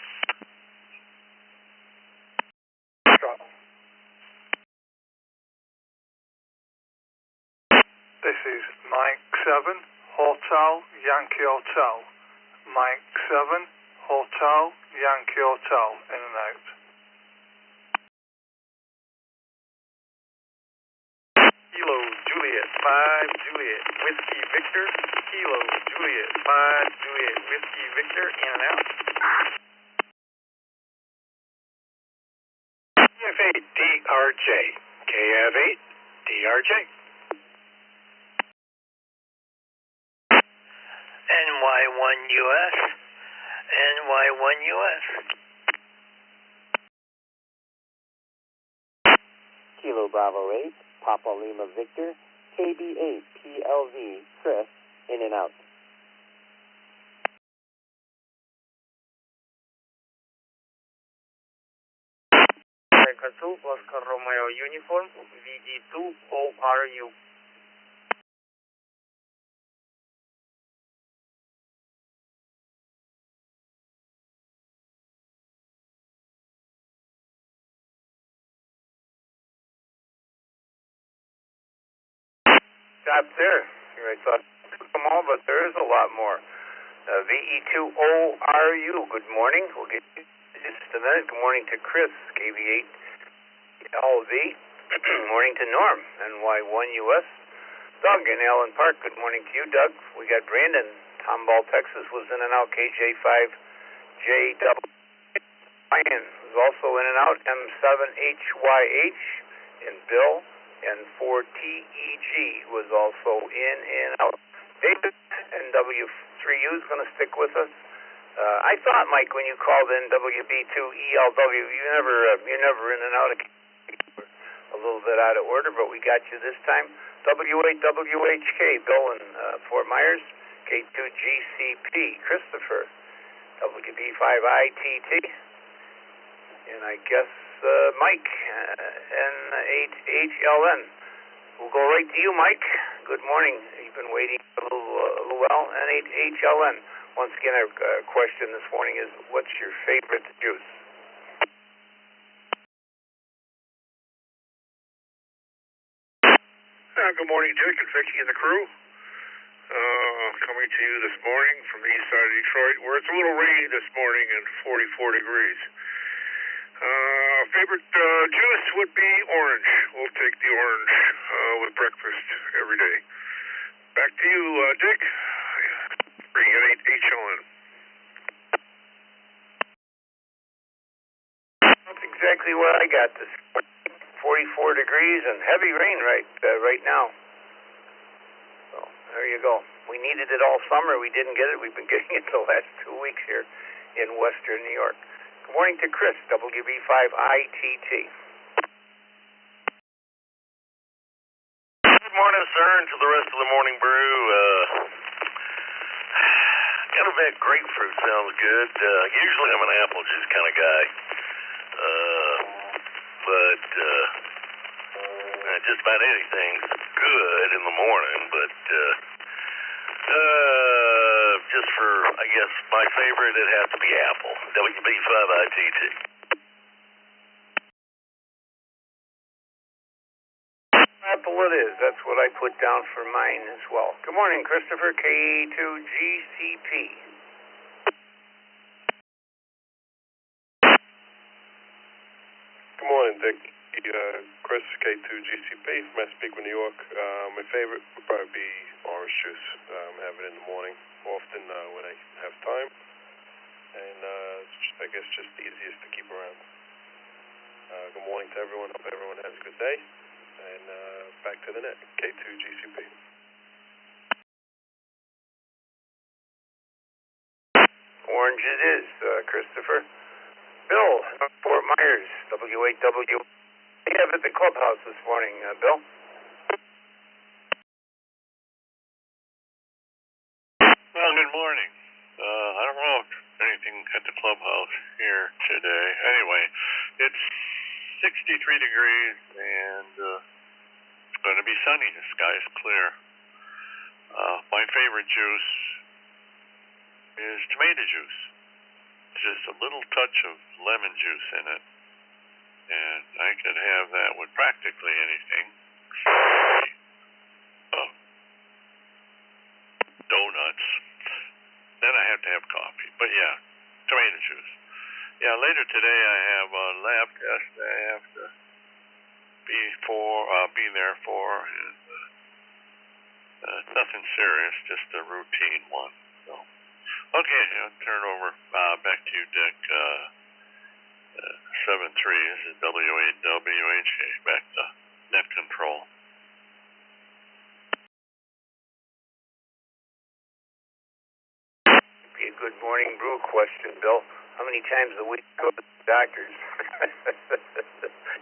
This is Mike 7, Hotel, Yankee Hotel. Mike 7, Hotel, Yankee Hotel, in and out. Kilo Juliet 5 Juliet Whiskey Victor. Kilo Juliet 5 Juliet Whiskey Victor, in and out. KF8 DRJ. KF8 DRJ. NY1US. NY1US. Kilo Bravo 8, Papa Lima Victor, KB8 PLV, Chris, in and out. America 2, Oscar Romeo Uniform, VD2 ORU. Stop there. I thought them all, but there is a lot more. VE2ORU, good morning. We'll get you in just a minute. Good morning to Chris, KB8LV. Morning to Norm, NY1US. Doug in Allen Park, good morning to you, Doug. We got Brandon, Tomball, Texas, was in and out, KJ5JW. Ryan was also in and out, M7HYH, and Bill, and 4TEG was also in and out. David, NW3U is going to stick with us. I thought, Mike, when you called in WB2ELW, you're never in and out of a little bit out of order, but we got you this time. W8WHK, Bill in Fort Myers, K2GCP, Christopher, WB5ITT, and I guess Mike, N8HLN. We'll go right to you, Mike. Good morning. You've been waiting a little while. N8HLN. Once again, our question this morning is, what's your favorite juice? Good morning, Dick and Vicky and the crew. Coming to you this morning from the east side of Detroit, where it's a little rainy this morning and 44 degrees. Favorite juice would be orange. We'll take the orange with breakfast every day. Back to you, Dick. Bring in HLN. That's exactly what I got this morning. 44 degrees and heavy rain right now. So there you go. We needed it all summer. We didn't get it. We've been getting it the last 2 weeks here in western New York. Good morning to Chris, WB5ITT. Good morning, sir, and to the rest of the morning brew. Kind of that grapefruit sounds good. Usually I'm an apple juice kind of guy. But just about anything's good in the morning, but just for, I guess, my favorite, it has to be apple, WB5ITT. Apple it is. That's what I put down for mine as well. Good morning, Christopher, K2GCP. Good morning, Dick. Chris, K2GCP from Massapequa, New York. My favorite would probably be orange juice. Have it in the morning, often when I have time. And I guess just the easiest to keep around. Good morning to everyone. Hope everyone has a good day. And back to the net, K2GCP. Orange it is, Christopher. Bill, Fort Myers, W8W. We have at the clubhouse this morning, Bill. Well, good morning. I don't know if anything at the clubhouse here today. Anyway, it's 63 degrees and it's going to be sunny. The sky's clear. My favorite juice is tomato juice. Just a little touch of lemon juice in it. And I could have that with practically anything. Donuts. Then I have to have coffee. But yeah, tomato juice. Yeah, later today I have a lab test I have to be there for. And, nothing serious, just a routine one. So, okay, I'll turn it over back to you, Dick. 7-3, this is W8WHA, back to net control. Be a good morning brew question, Bill. How many times a week go to the doctors?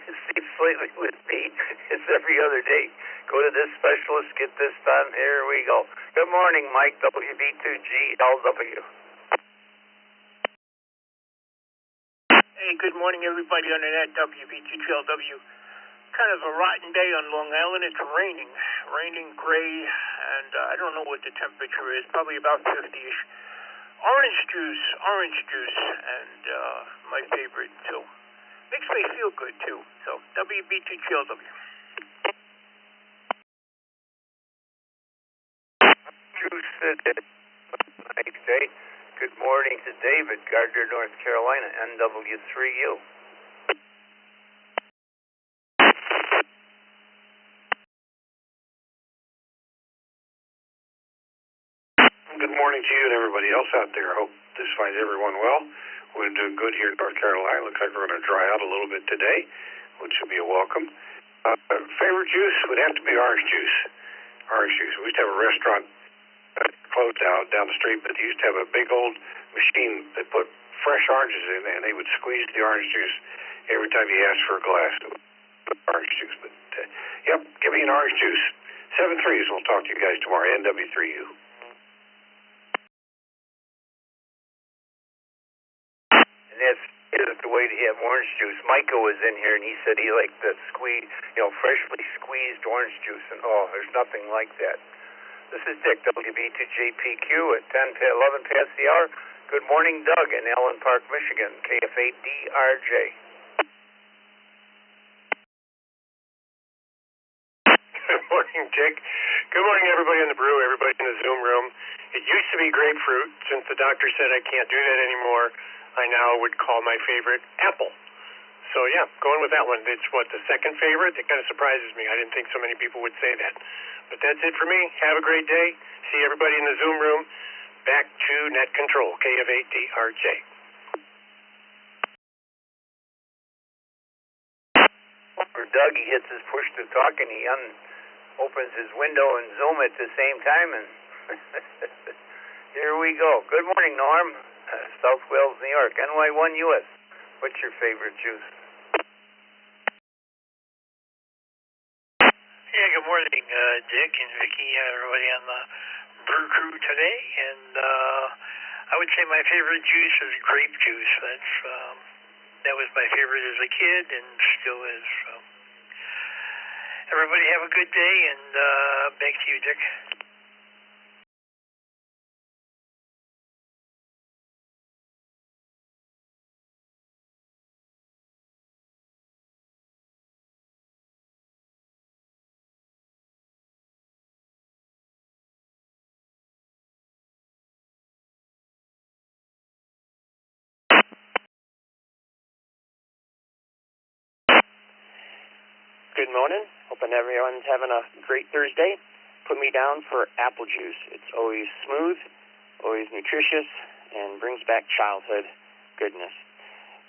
It seems lately with me, it's every other day. Go to this specialist, get this done, here we go. Good morning, Mike, WB2GLW. Hey, good morning, everybody on the net, WB2GLW. Kind of a rotten day on Long Island. It's raining gray, and I don't know what the temperature is, probably about 50-ish. Orange juice, and my favorite, too. Makes me feel good, too. So, WB2GLW. Juice nice day. Good morning to David, Gardner, North Carolina, NW3U. good morning to you and everybody else out there. I hope this finds everyone well. We're doing good here in North Carolina. Looks like we're going to dry out a little bit today, which would be a welcome. Favorite juice would have to be orange juice. Orange juice. We used to have a restaurant closed down the street, but they used to have a big old machine that put fresh oranges in, and they would squeeze the orange juice every time you asked for a glass of orange juice. But yep, give me an orange juice. 7-3s. We'll talk to you guys tomorrow. NW3U. And that's the way to have orange juice. Micah was in here, and he said he liked the freshly squeezed orange juice, and there's nothing like that. This is Dick, WB2JPQ at 11 past the hour. Good morning, Doug in Allen Park, Michigan, KF8DRJ. Good morning, Dick. Good morning, everybody in the brew, everybody in the Zoom room. It used to be grapefruit. Since the doctor said I can't do that anymore, I now would call my favorite apple. So, yeah, going with that one. It's, the second favorite? It kind of surprises me. I didn't think so many people would say that. But that's it for me. Have a great day. See everybody in the Zoom room. Back to net control, KF8DRJ. For Doug, he hits his push to talk, and he opens his window and Zoom at the same time, and here we go. Good morning, Norm. South Wales, New York, NY1 US. What's your favorite juice? Yeah, good morning, Dick and Vicky, everybody on the brew crew today. And I would say my favorite juice is grape juice. That was my favorite as a kid and still is. So. Everybody have a good day, and back to you, Dick. Good morning. Hoping everyone's having a great Thursday. Put me down for apple juice. It's always smooth, always nutritious, and brings back childhood goodness.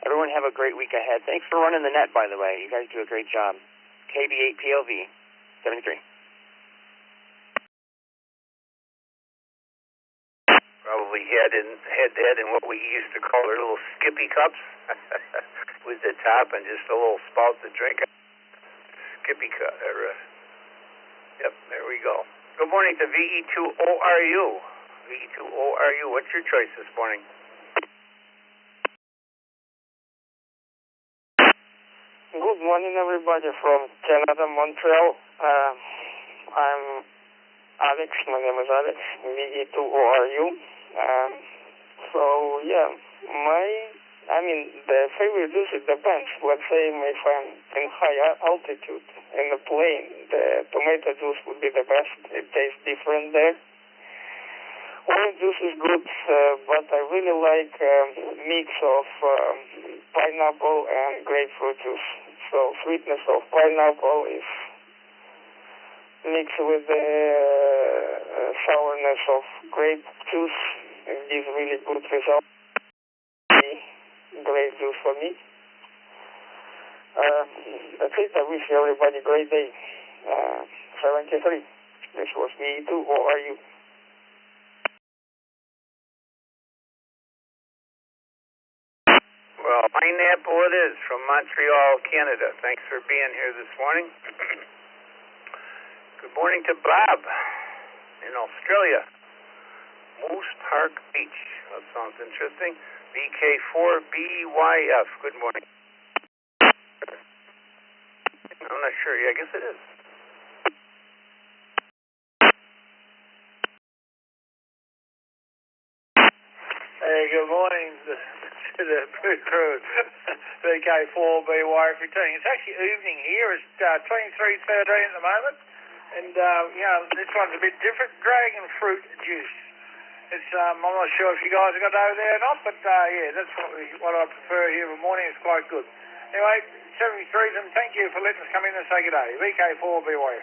Everyone have a great week ahead. Thanks for running the net, by the way. You guys do a great job. KB8PLV, 73. Probably had that in what we used to call our little Skippy cups with the top and just a little spout to drink it. Skippy cup. Yep, there we go. Good morning to VE2ORU. VE2ORU, what's your choice this morning? Good morning, everybody from Canada, Montreal. I'm Alex. My name is Alex. VE2ORU. The favorite juice, it depends. Let's say if I'm in high altitude in the plane, the tomato juice would be the best. It tastes different there. Orange juice is good, but I really like mix of pineapple and grapefruit juice. So sweetness of pineapple is mixed with the sourness of grape juice. It gives really good results. Great juice for me. That's it. I wish everybody a great day. 73. This was VE2 ORU. Well, pineapple it is from Montreal, Canada. Thanks for being here this morning. Good morning to Bob in Australia. Moose Park Beach. That sounds interesting. BK4BYF. Good morning. I'm not sure. Yeah, I guess it is. Hey, good morning to the Brew Crew. BK4BYF returning. It's actually evening here. It's 23:13 at the moment. And, this one's a bit different. Dragon fruit juice. I'm not sure if you guys have got over there or not, but that's what I prefer here in the morning. It's quite good. Anyway, 73, and thank you for letting us come in and say good day. VK4BYF.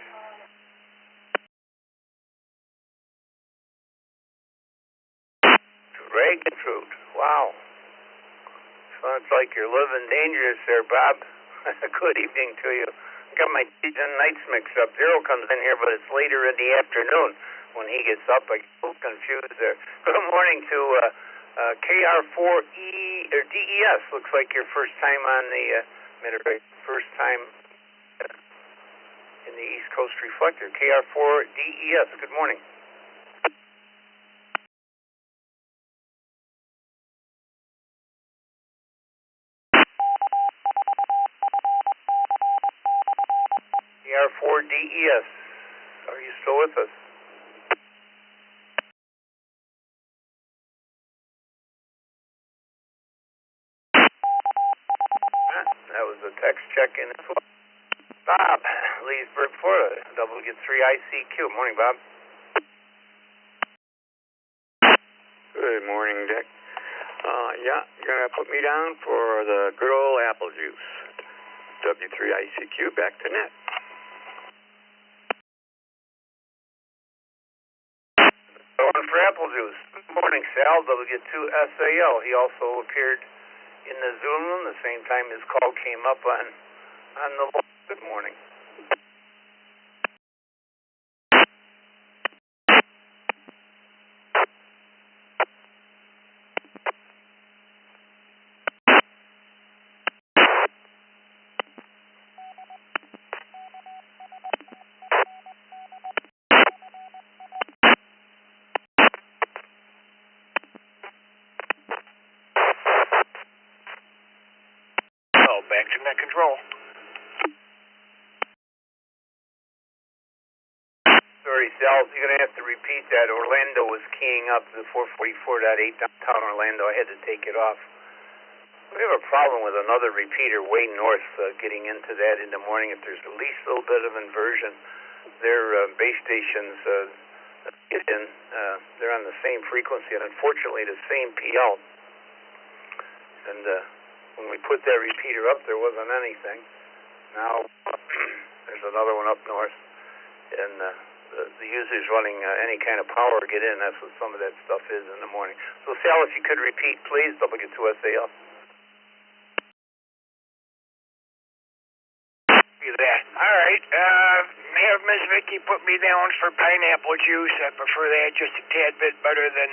Dragon fruit. Wow. Sounds like you're living dangerous there, Bob. Good evening to you. I got my days and nights mixed up. Zero comes in here, but it's later in the afternoon. When he gets up, I get a little confused there. Good morning to KR4E or DES. Looks like your first time on the first time in the East Coast Reflector. KR4DES. Good morning. KR4DES. Are you still with us? That was a text check-in as well. Bob, Leesburg, Florida. W3ICQ. Morning, Bob. Good morning, Dick. Yeah, you're going to put me down for the good old apple juice. W3ICQ, back to net. Going for apple juice. Good morning, Sal. W2SAL. He also appeared in the Zoom room the same time his call came up on the line. Good morning. Back to net control. Sorry, Sal, you're going to have to repeat that. Orlando was keying up the 444.8 downtown Orlando. I had to take it off. We have a problem with another repeater way north getting into that in the morning. If there's the least little bit of inversion, their base stations get in. They're on the same frequency and unfortunately the same PL. And when we put that repeater up, there wasn't anything. Now there's another one up north, and the users running any kind of power get in. That's what some of that stuff is in the morning. So, Sal, if you could repeat, please, W2SAL. That. All right. Have Miss Vicky put me down for pineapple juice. I prefer that just a tad bit better than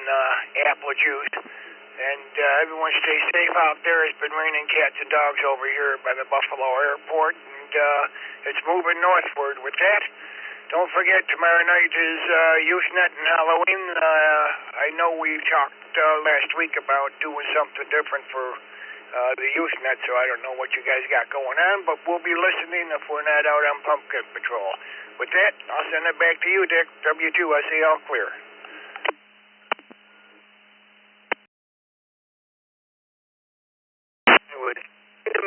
apple juice. And everyone stay safe out there. It's been raining cats and dogs over here by the Buffalo Airport, and it's moving northward. With that, don't forget tomorrow night is Youth Net and Halloween. I know we talked last week about doing something different for the Youth Net, so I don't know what you guys got going on, but we'll be listening if we're not out on pumpkin patrol. With that, I'll send it back to you, Dick. W2SAL clear.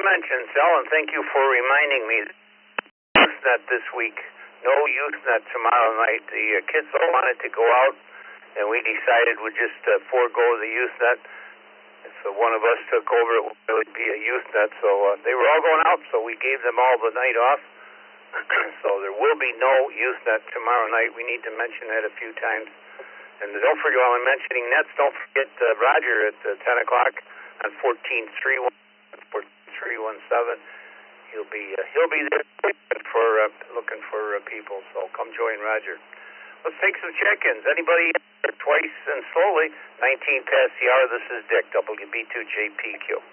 Mention, Sal, and thank you for reminding me. YouthNet this week, no YouthNet tomorrow night. The kids all wanted to go out, and we decided we'd just forego the YouthNet. So one of us took over. It would be a YouthNet. So they were all going out, so we gave them all the night off. So there will be no YouthNet tomorrow night. We need to mention that a few times. And don't forget, while I'm mentioning nets, don't forget Roger at 10 o'clock on 14317. He'll be there for looking for people. So come join Roger. Let's take some check-ins. Anybody twice and slowly? 19 past the hour. This is Dick, WB2JPQ.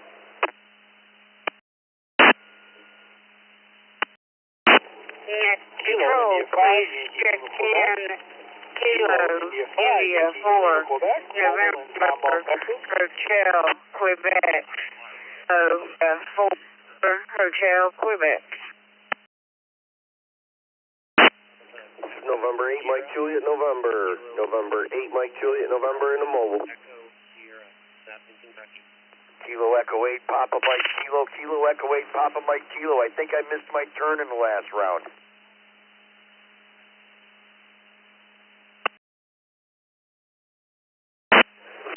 Net control, please check in Kilo India 4 November Hotel Quebec. 4 Hotel Quebec. This is November 8, Mike Juliet, November 8, Mike Juliet, November in the mobile. Kilo Echo 8, Papa Mike Kilo, Kilo Echo 8, Papa Mike Kilo. I think I missed my turn in the last round.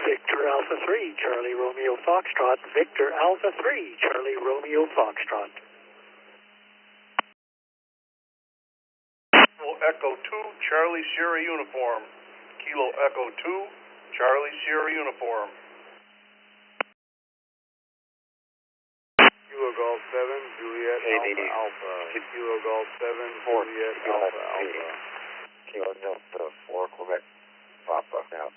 Victor Alpha 3, Charlie Romeo Foxtrot. Victor Alpha 3, Charlie Romeo Foxtrot. Kilo Echo 2, Charlie Sierra Uniform. Kilo Echo 2, Charlie Sierra uniform. Kilo Golf 7, Juliet Alpha Alpha. Kilo Golf 7, Juliet Alpha Alpha. Kilo Delta 4, Quebec, Papa, now.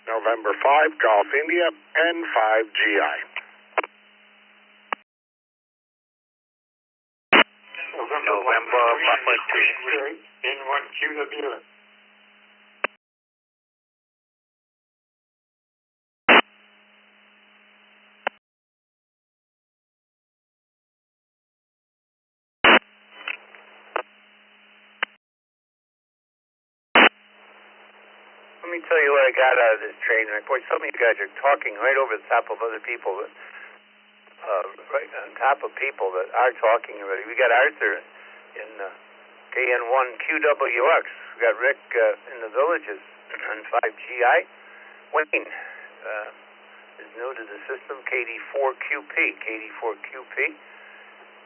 November 5, Golf India, N5 GI. November Papa 2. N1 QW. Let me tell you what I got out of this training. Boy, some of you guys are talking right over the top of other people, right on top of people that are talking already. We got Arthur in KN1 QWX. We got Rick in the Villages on 5GI. Wayne is new to the system, KD4QP,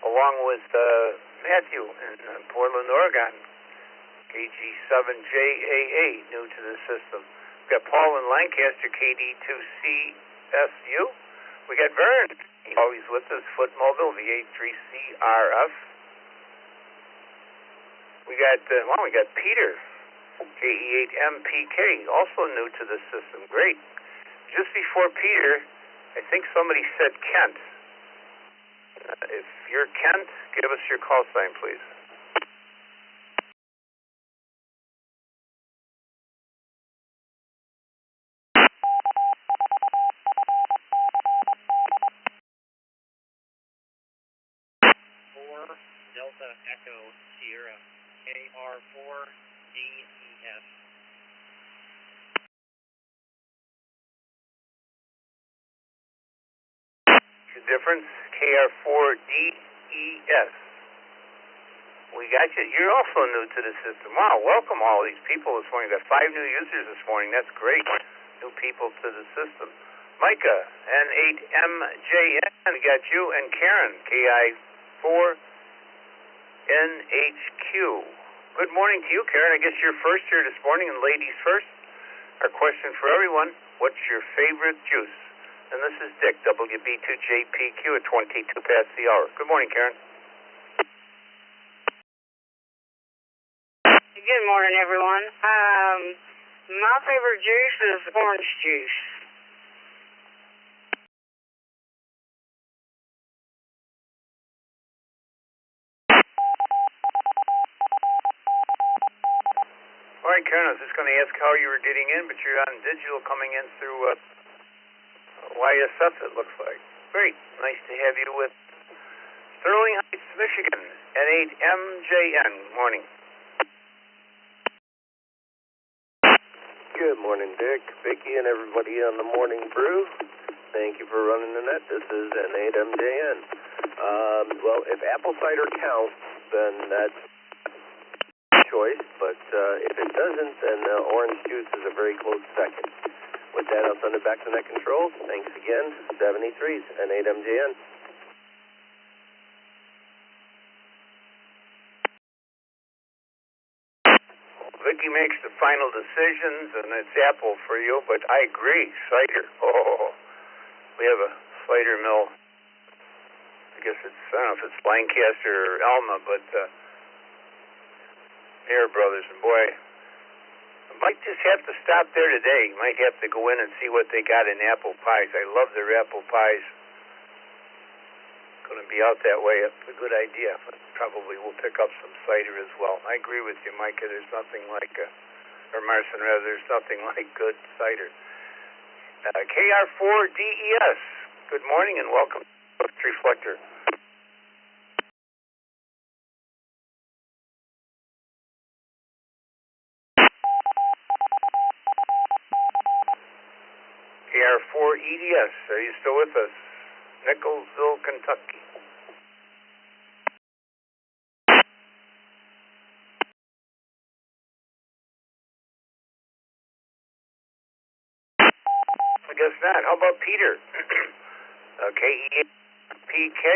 along with Matthew in Portland, Oregon. KG7JAA, new to the system. We got Paul in Lancaster, KD2CSU. We got Vern, always with us, Footmobile, VA3CRF. We got Peter, KE8MPK, also new to the system. Great. Just before Peter, I think somebody said Kent. If you're Kent, give us your call sign, please. Delta Echo Sierra KR4DES. The difference, KR4DES. We got you. You're also new to the system. Wow, welcome all these people this morning. We got 5 new users this morning. That's great. New people to the system. Micah, N8MJN, got you, and Karen, KI4 NHQ. Good morning to you, Karen. I guess you're first here this morning, and ladies first. Our question for everyone, what's your favorite juice? And this is Dick, WB2JPQ at 22 past the hour. Good morning, Karen. Good morning, everyone. My favorite juice is orange juice. All right, Karen, I was just going to ask how you were getting in, but you're on digital coming in through YSF, it looks like. Great. Nice to have you with Sterling Heights, Michigan, N8MJN. Morning. Good morning, Dick, Vicki, and everybody on the Morning Brew. Thank you for running the net. This is N8MJN. Well, if apple cider counts, then that's choice, but if it doesn't, then orange juice is a very close second. With that, I'll send it back to net control. Thanks again. 73s and 8MJN. Vicky makes the final decisions, and it's apple for you, but I agree. Cider. Oh, we have a cider mill. I guess I don't know if it's Lancaster or Alma, but Air Brothers, and boy, I might just have to stop there today. Might have to go in and see what they got in apple pies. I love their apple pies. Going to be out that way. It's a good idea, but probably we'll pick up some cider as well. I agree with you, Micah. There's nothing like, or Marson rather, there's nothing like good cider. KR4DES. Good morning and welcome to Reflector. KR4EDS, are you still with us? Nicholsville, Kentucky. I guess not. How about Peter? KEPK.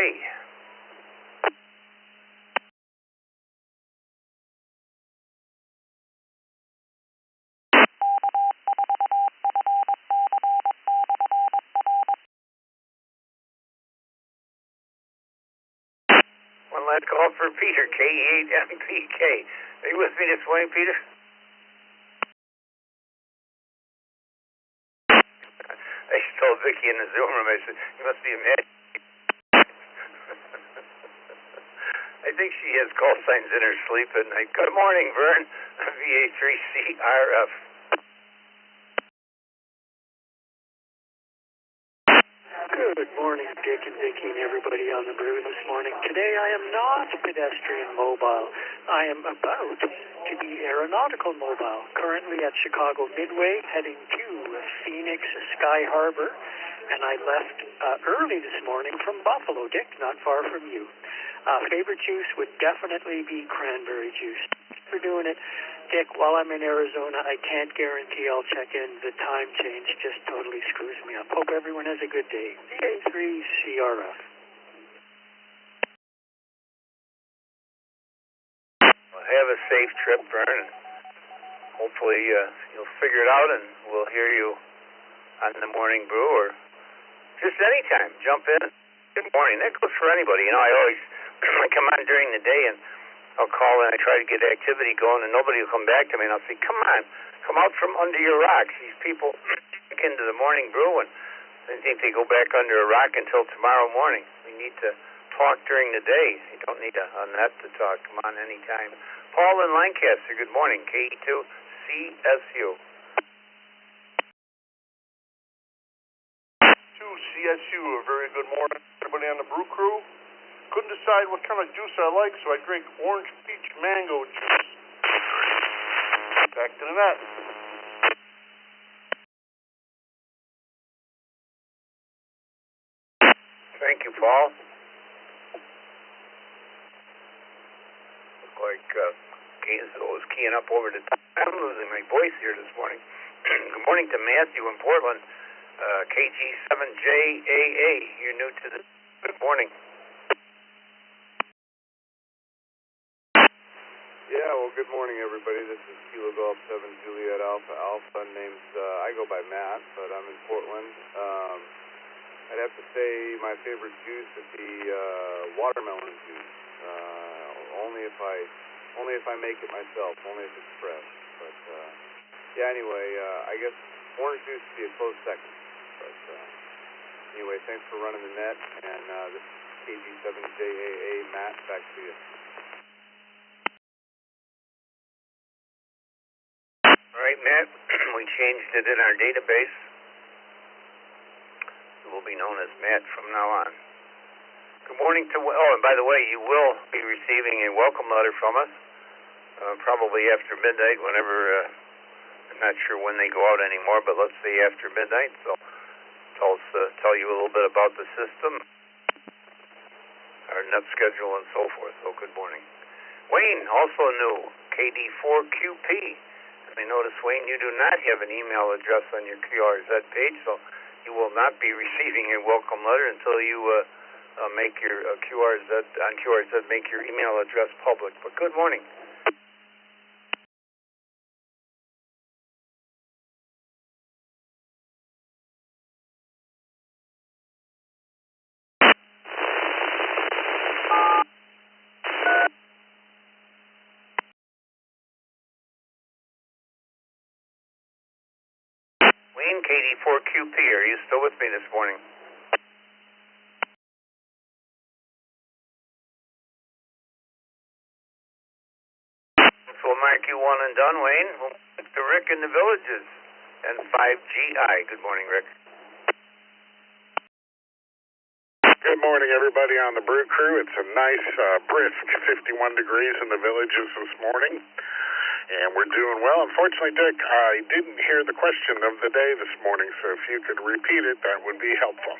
One last call for Peter, K8MPK. Are you with me this morning, Peter? I told Vicky in the Zoom room, I said, you must be imagining. I think she has call signs in her sleep at night. Good morning, Vern. VA3CRF. Good morning, Dick and Vicky and everybody on the brew this morning. Today I am not pedestrian mobile. I am about to be aeronautical mobile. Currently at Chicago Midway, heading to Phoenix Sky Harbor. And I left early this morning from Buffalo, Dick, not far from you. Favorite juice would definitely be cranberry juice. Thanks for doing it. Dick, while I'm in Arizona, I can't guarantee I'll check in. The time change just totally screws me up. Hope everyone has a good day. VA3CRF. Well, have a safe trip, Vern. Hopefully you'll figure it out and we'll hear you on the morning brew or just anytime. Jump in. Good morning. That goes for anybody. You know, I always come on during the day and I'll call and I try to get activity going and nobody will come back to me and I'll say, come on, come out from under your rocks. These people get into the morning brew and they think they go back under a rock until tomorrow morning. We need to talk during the day. You don't need a net to talk. Come on anytime. Paul in Lancaster, good morning. K2CSU. CSU, a very good morning. Everybody on the brew crew. Couldn't decide what kind of juice I like, so I drink orange peach mango juice. Back to the net. Thank you, Paul. Look like Gainesville is keying up over the top. I'm losing my voice here this morning. Good morning to Matthew in Portland. KG7JAA. You're new to the... Good morning. Yeah, well, good morning, everybody. This is Kilo Golf 7 Juliet Alpha Alpha. Name's, I go by Matt, but I'm in Portland. I'd have to say my favorite juice would be watermelon juice. Only if I make it myself, only if it's fresh. But, yeah, anyway, I guess orange juice would be a close second. But anyway, thanks for running the net, and this is KG7JAA. Matt, back to you. All right, Matt, we changed it in our database. You will be known as Matt from now on. Good morning to... Oh, and by the way, you will be receiving a welcome letter from us, probably after midnight, whenever... I'm not sure when they go out anymore, but let's say after midnight, so... tell you a little bit about the system, our net schedule, and so forth. So good morning. Wayne, also new, KD4QP. I notice, Wayne, you do not have an email address on your QRZ page, so you will not be receiving a welcome letter until you make your QRZ make your email address public. But good morning. Wayne, KD4QP, are you still with me this morning? So we'll mark you one and done, Wayne. We'll move to Rick in the Villages and 5GI. Good morning, Rick. Good morning, everybody on the brew crew. It's a nice, brisk 51 degrees in the Villages this morning. And we're doing well. Unfortunately, Dick, I didn't hear the question of the day this morning, so if you could repeat it, that would be helpful.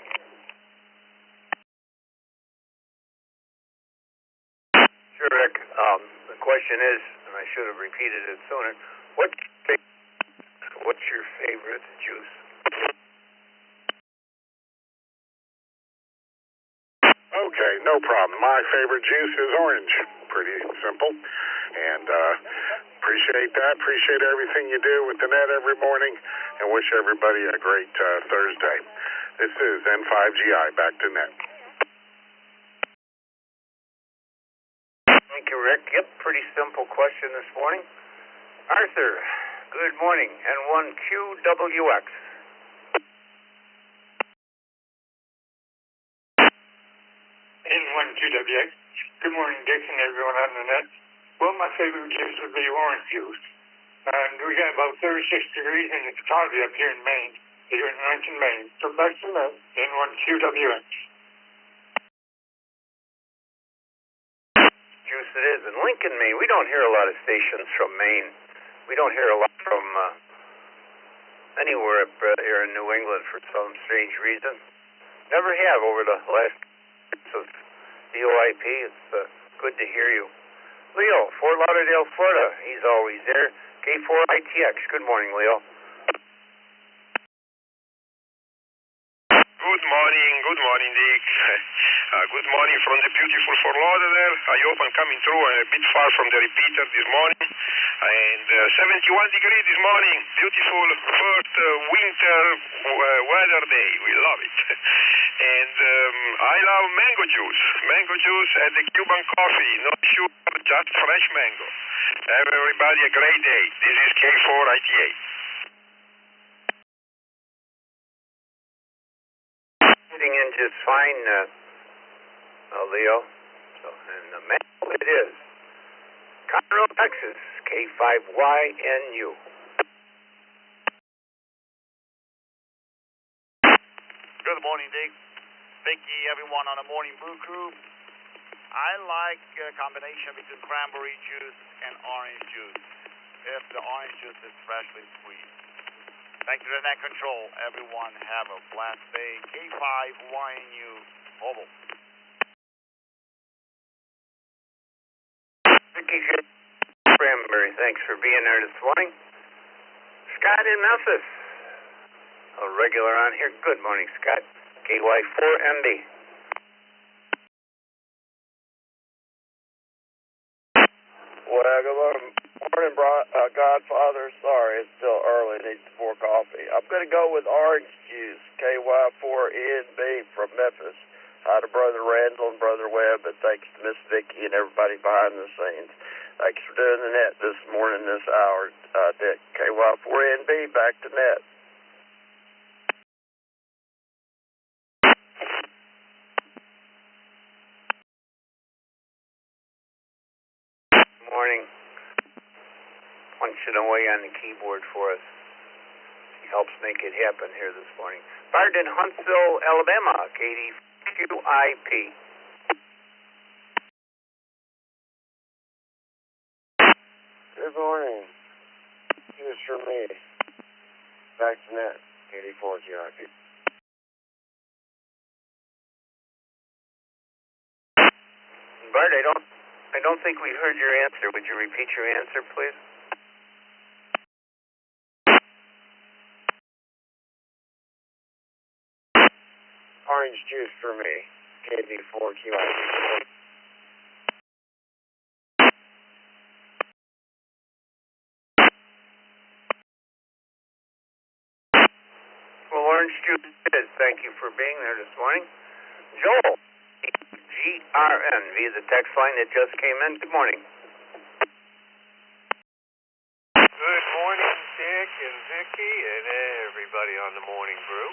Sure, Rick. The question is, and I should have repeated it sooner, what's your favorite juice? Okay, no problem. My favorite juice is orange. Pretty simple. And appreciate that. Appreciate everything you do with the net every morning, and wish everybody a great Thursday. This is N5GI, back to net. Thank you, Rick. Yep, pretty simple question this morning. Arthur, good morning. N1QWX. N1QWX. Good morning, Dick, and everyone on the net. Well, my favorite juice would be orange juice. And we got about 36 degrees, and it's cloudy up here in Maine, here in Lansing, Maine. So back to that, N1QWX. Juice it is. In Lincoln, Maine, we don't hear a lot of stations from Maine. We don't hear a lot from anywhere up here in New England for some strange reason. Never have over the last years of VOIP. It's good to hear you. Leo, Fort Lauderdale, Florida. He's always there. K4ITX. Good morning, Leo. Good morning, Dick. Good morning from the beautiful Fort Lauderdale. I hope I'm coming through. I'm a bit far from the repeater this morning. And 71 degrees this morning. Beautiful first winter weather day. We love it. And I love mango juice. Mango juice and the Cuban coffee. No sugar, just fresh mango. Have everybody a great day. This is K4ITA. Getting in just fine, Leo. So, and the mango it is. Conroe, Texas, K5YNU. Good morning, Dick. Vicky, everyone on the Morning Brew Crew. I like a combination between cranberry juice and orange juice, if the orange juice is freshly squeezed. Thank you to Net Control. Everyone have a blessed day. K5YNU Mobile. Vicky Cranberry, thanks for being there this morning. Scott in Memphis. A regular on here. Good morning, Scott. KY4MB. Well, good morning, Godfather. Sorry, it's still early. Need some more coffee. I'm going to go with orange juice, KY4NB from Memphis. Hi to Brother Randall and Brother Webb, and thanks to Miss Vicky and everybody behind the scenes. Thanks for doing the net this morning, this hour, Dick. KY4NB, back to net. Morning. Punching away on the keyboard for us. He helps make it happen here this morning. Bart in Huntsville, Alabama, KDQIP. Good morning. Here's for me. Back to net, KD4QIP. Bart, I don't think we heard your answer. Would you repeat your answer, please? Orange juice for me, KD4QIP. Well, orange juice it is. Thank you for being there this morning. Joel, GRN, via the text line that just came in. Good morning. Good morning, Dick and Vicky and everybody on the Morning Brew.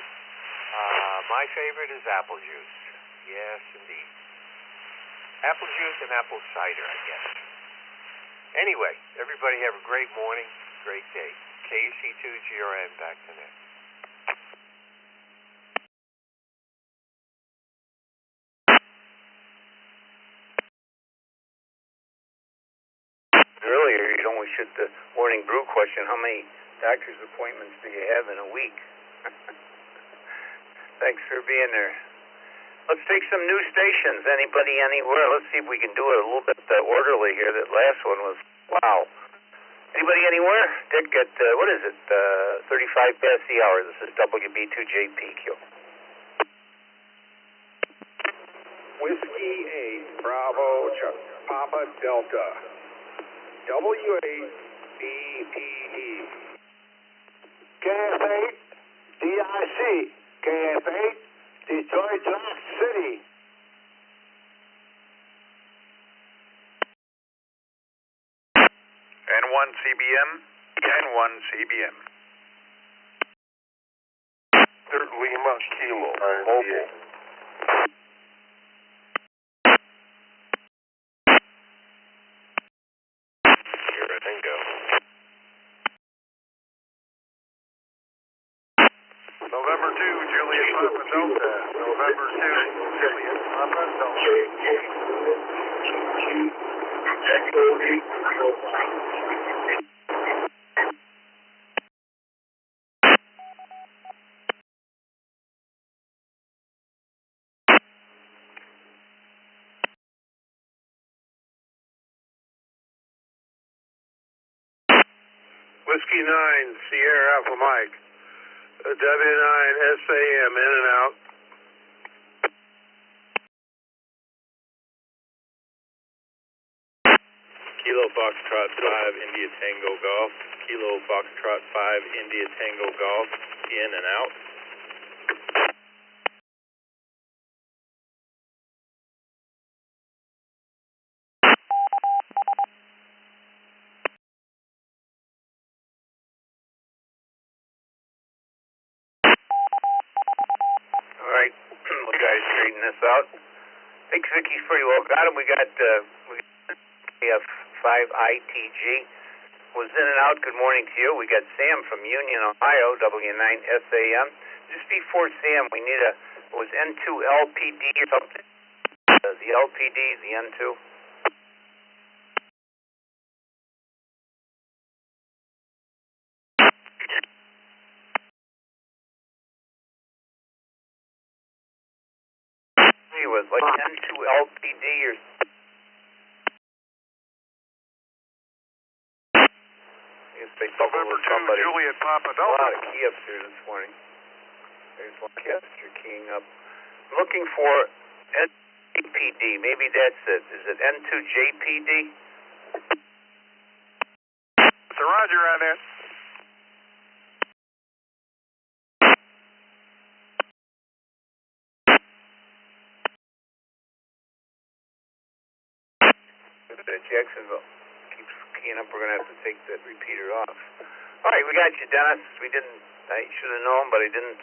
My favorite is apple juice. Yes, indeed. Apple juice and apple cider, I guess. Anyway, everybody have a great morning, great day. KC2GRN, back to net. Earlier, we should, the Morning Brew question, how many doctor's appointments do you have in a week? Thanks for being there. Let's take some new stations. Anybody, anywhere? Let's see if we can do it a little bit orderly here. That last one was, wow. Anybody, anywhere? Dick, at, what is it, 35 past the hour. This is WB2JPQ. Whiskey 8, Bravo, Papa Delta. W8BEE. KF8, DIC. KF8, Detroit Rock City. 1 CBM, and 1 CBM. Lima Kilo, mobile. Here, I think go. November 2, Juliet Papa Delta. November 2, Juliet Papa Delta. Whiskey 9, Sierra Alpha Mike. W9 SAM, in and out. Kilo Foxtrot 5, India Tango Golf. Kilo Foxtrot 5, India Tango Golf, in and out. All right, we'll guys straighten this out. Thanks, Vicky's pretty well got him. We got KF5ITG was in and out. Good morning to you. We got Sam from Union, Ohio, W9SAM. Just before Sam, we need it was N2LPD or something? The LPD, the N2. It was like N2LPD or November 2, Juliet Papa Delta. A lot of key ups here this morning. There's one key up you're keying up. I'm looking for N2JPD. Maybe that's it. Is it N2JPD? So Roger on that. Jacksonville keeps keying up. We're going to have to take that repeater off. All right, we got you, Dennis. I should have known, but I didn't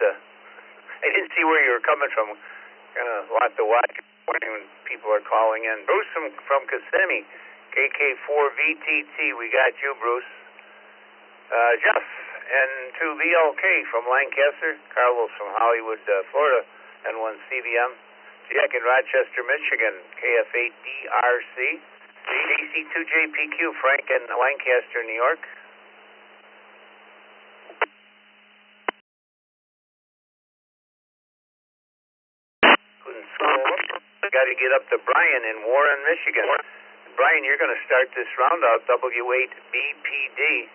see where you were coming from. Kind of a lot to watch when people are calling in. Bruce from Kissimmee, KK4VTT. We got you, Bruce. Jeff, N2VLK from Lancaster. Carlos from Hollywood, Florida, N1CBM. Jack in Rochester, Michigan, KF8DRC. JC2JPQ, Frank in Lancaster, New York. Got to get up to Brian in Warren, Michigan. Brian, you're going to start this roundout, W8BPD.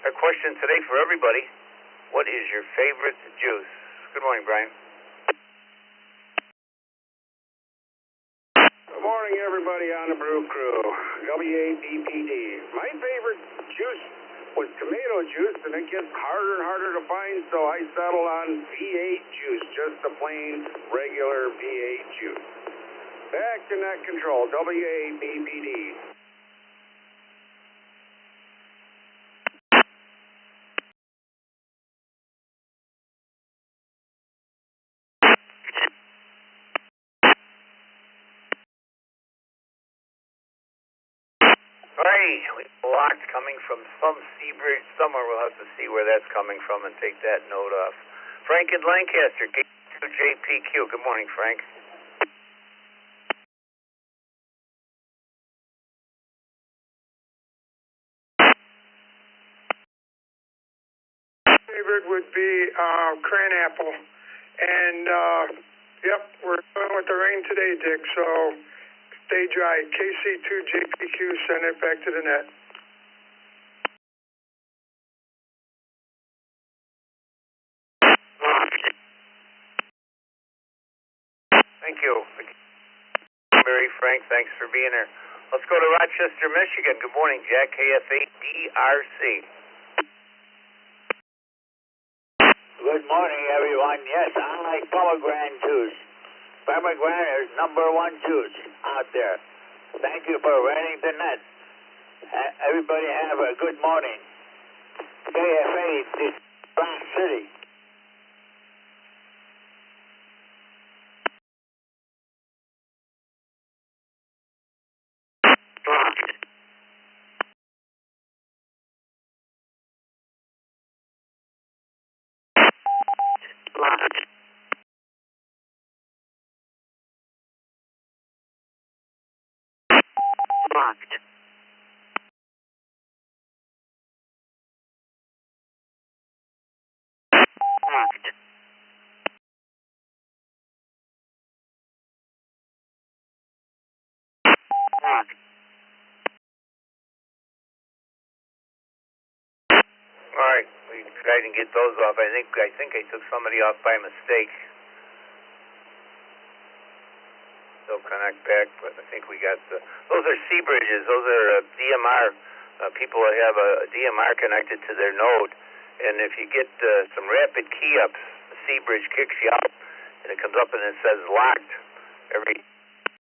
Our question today for everybody, what is your favorite juice? Good morning, Brian. Good morning, everybody on the Brew Crew. W8BPD. My favorite juice was tomato juice, and it gets harder and harder to find, so I settled on V8 juice, just the plain, regular V8 juice. Back to net control, W8BPD. All right, we blocked coming from some Seabridge somewhere. We'll have to see where that's coming from and take that note off. Frank in Lancaster, K2JPQ. Good morning, Frank. Favorite would be cran apple, and yep, we're going with the rain today, Dick. So stay dry. KC2JPQ, send it back to the net. Thank you. Very Frank, thanks for being here. Let's go to Rochester, Michigan. Good morning, Jack, KF8DRC. Good morning, everyone. Yes, I like pomegranate juice. Pomegranate is #1 juice out there. Thank you for running the net. Everybody have a good morning. KFA, this Rock City. Locked. Locked. Locked. Locked. All right, we tried to get those off. I think I took somebody off by mistake. They'll connect back, but I think we got those are C bridges. Those are DMR. People that have a DMR connected to their node, and if you get some rapid key ups, the C bridge kicks you out, and it comes up and it says locked every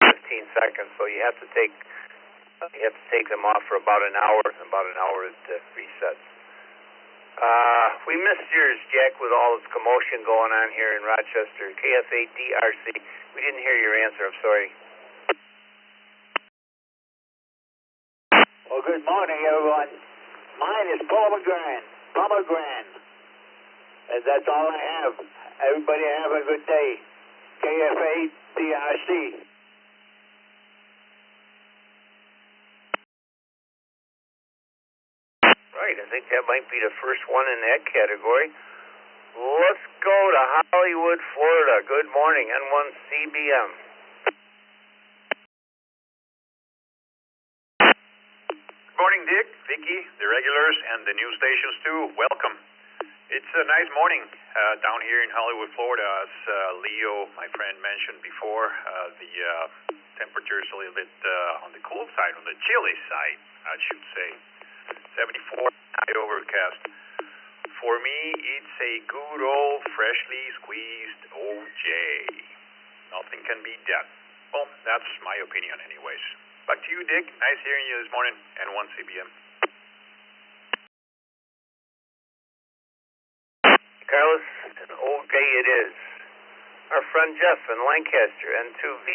15 seconds. So you have to take them off for about an hour. About an hour it resets. We missed yours, Jack, with all this commotion going on here in Rochester. KFA DRC. We didn't hear your answer. I'm sorry. Well, good morning, everyone. Mine is pomegranate. And that's all I have. Everybody have a good day. KFA DRC. Right, I think that might be the first one in that category. Let's go to Hollywood, Florida. Good morning, N1 CBM. Good morning, Dick, Vicky, the regulars, and the new stations too. Welcome. It's a nice morning down here in Hollywood, Florida. As Leo, my friend, mentioned before, the temperature is a little bit on the cool side, on the chilly side, I should say. 74, high overcast. For me, it's a good old freshly squeezed OJ. Nothing can beat that. Well, that's my opinion anyways. Back to you, Dick. Nice hearing you this morning, N1 CBM. Carlos, an OJ it is. Our friend Jeff in Lancaster, N2V.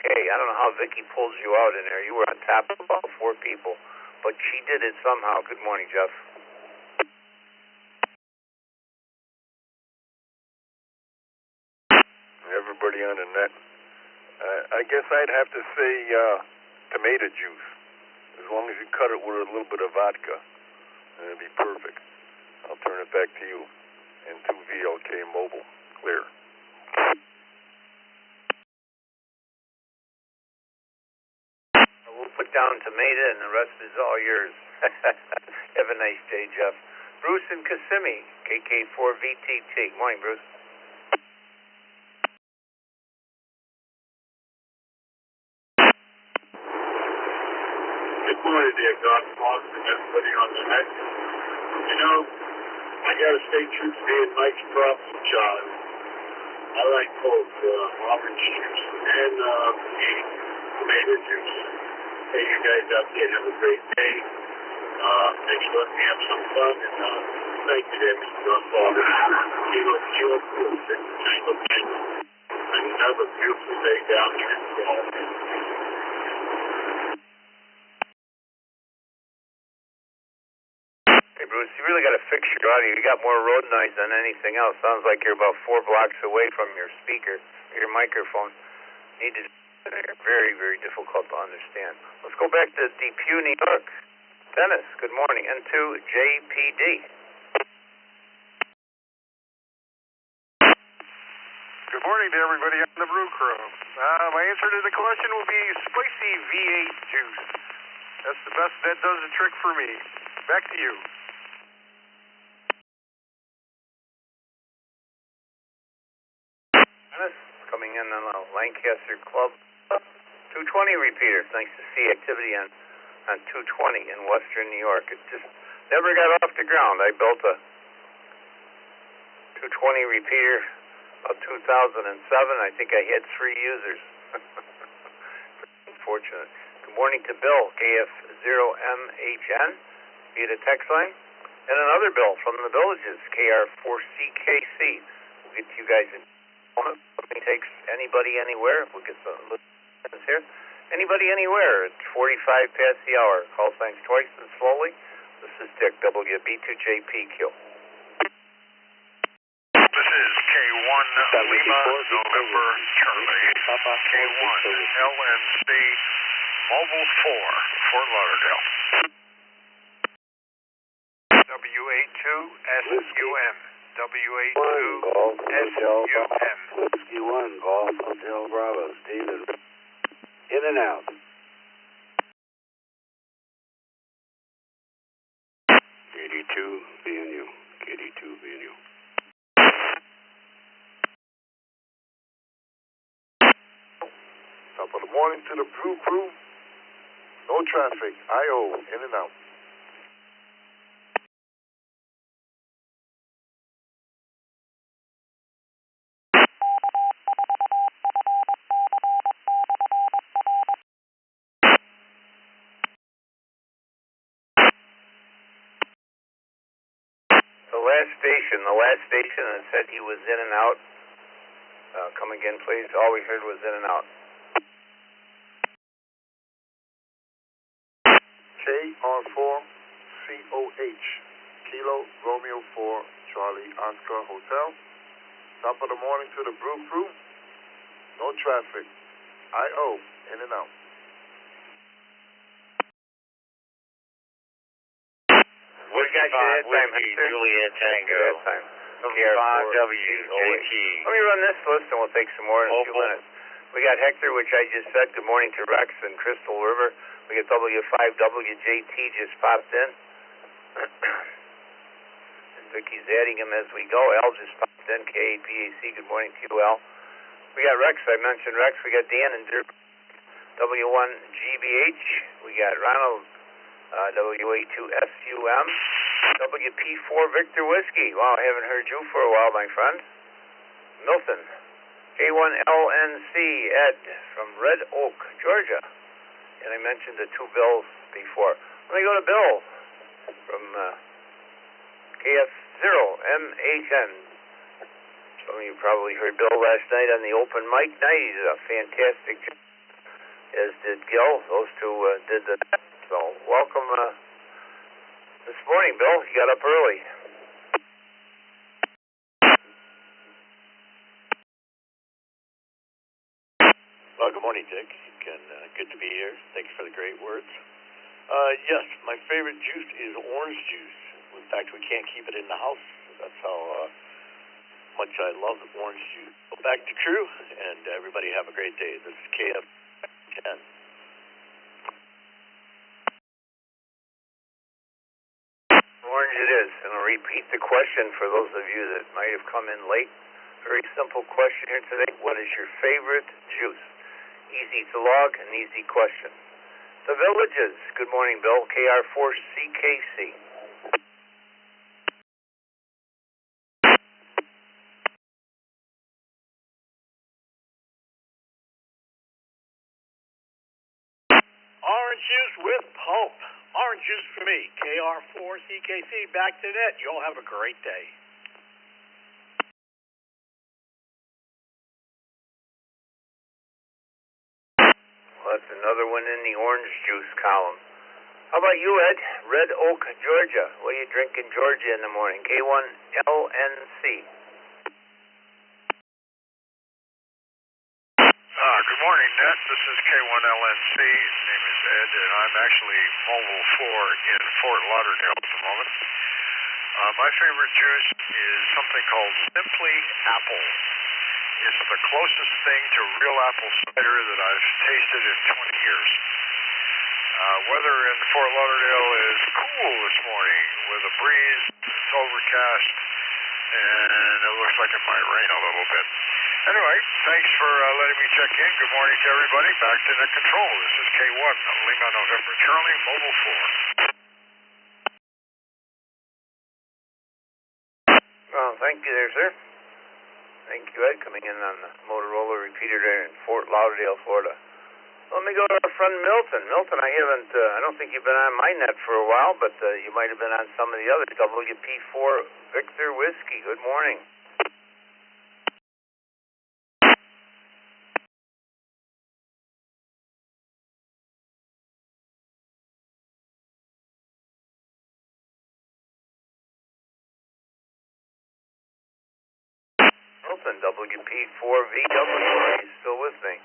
Okay, I don't know how Vicky pulls you out in there. You were on top of about 4 people. But she did it somehow. Good morning, Jeff. Everybody on the net. I guess I'd have to say tomato juice. As long as you cut it with a little bit of vodka, it'd be perfect. I'll turn it back to you. N2VLK Mobile. Clear. We'll put down tomato and the rest is all yours. Have a nice day, Jeff. Bruce and Kissimmee, KK4VTT. Morning, Bruce. Good morning, dear God, Boston, everybody on the net. You know, I got to stay true to me and Mike's props and Charlie. I like both orange juice and tomato juice. Hey, you guys out there, have a great day. Make sure you have some fun, and thank you there, Mr. Godfather. Kilo Crew, Tango Tango. Another beautiful day down here in Florida. Hey, Bruce, you really got to fix your audio. You got more road noise than anything else. Sounds like you're about 4 blocks away from your speaker, your microphone. Very, very difficult to understand. Let's go back to Depew, New York. Dennis, good morning. N2 JPD. Good morning to everybody on the Brew Crew. My answer to the question will be spicy V8 juice. That's the best. That does the trick for me. Back to you. Dennis, coming in on the Lancaster Club 220 repeater. Nice to see activity on 220 in western New York. It just never got off the ground. I built a 220 repeater about 2007. I think I had 3 users. Unfortunate. Good morning to Bill, KF0MHN, via the text line. And another Bill from the Villages, KR4CKC. We'll get to you guys in a moment. It takes anybody anywhere. We'll get some listeners here. Anybody anywhere. It's 45 past the hour. Call signs twice and slowly. This is Dick, WB2JPQ. This is K1 Lima, November Charlie. K1 LNC, Mobile 4, Fort Lauderdale. WA2 SUM. WA2 SUM. Whiskey 1, Golf Hotel Bravo, Steven. In and out. KD2 VNU. KD2 VNU. Top of the morning to the Brew Crew. No traffic. IO. In and out. The last station that said he was in and out. Come again, please. All we heard was in and out. KR4COH, Kilo Romeo 4, Charlie Oscar Hotel. Top of the morning to the Brew Crew. No traffic. IO. In and out. We got you that time, Juliet Tango. KR4WJT. Let me run this list and we'll take some more in a few minutes. We got Hector, which I just said. Good morning to Rex and Crystal River. We got W5WJT just popped in. Vicky's adding him as we go. Al just popped in. KAPAC. Good morning to you, Al. We got Rex. I mentioned Rex. We got Dan and Durban. W1GBH. We got Ronald. WA2SUM, WP4 Victor Whiskey. Wow, I haven't heard you for a while, my friend. Milton, K1LNC Ed from Red Oak, Georgia. And I mentioned the two Bills before. Let me go to Bill from KF0MHN. Some of you probably heard Bill last night on the open mic night. He's a fantastic job, as did Gil. Those two did the... So, welcome this morning, Bill. You got up early. Well, good morning, Dick. Good to be here. Thank you for the great words. Yes, my favorite juice is orange juice. In fact, we can't keep it in the house. That's how much I love orange juice. So back to crew, and everybody have a great day. This is KF10. Orange it is, and I'll repeat the question for those of you that might have come in late. Very simple question here today. What is your favorite juice? Easy to log, an easy question. The Villages. Good morning, Bill. KR4CKC. Orange juice with pulp. Orange juice for me. KR4CKC. Back to net. You all have a great day. Well, that's another one in the orange juice column. How about you, Ed? Red Oak, Georgia. What do you drink in Georgia in the morning? K1LNC. Good morning, Net. This is K1LNC. His name is Ed, and I'm actually Mobile 4 in Fort Lauderdale at the moment. My favorite juice is something called Simply Apple. It's the closest thing to real apple cider that I've tasted in 20 years. Weather in Fort Lauderdale is cool this morning with a breeze. It's overcast, and it looks like it might rain a little bit. Anyway, thanks for letting me check in. Good morning to everybody. Back to net control. This is K1, Lima, November, Charlie, Mobile 4. Well, thank you there, sir. Thank you, Ed, coming in on the Motorola repeater there in Fort Lauderdale, Florida. Let me go to our friend Milton. Milton, I don't think you've been on my net for a while, but you might have been on some of the others. WP4 Victor Whiskey, good morning. Milton, WP4VW, are you still with me?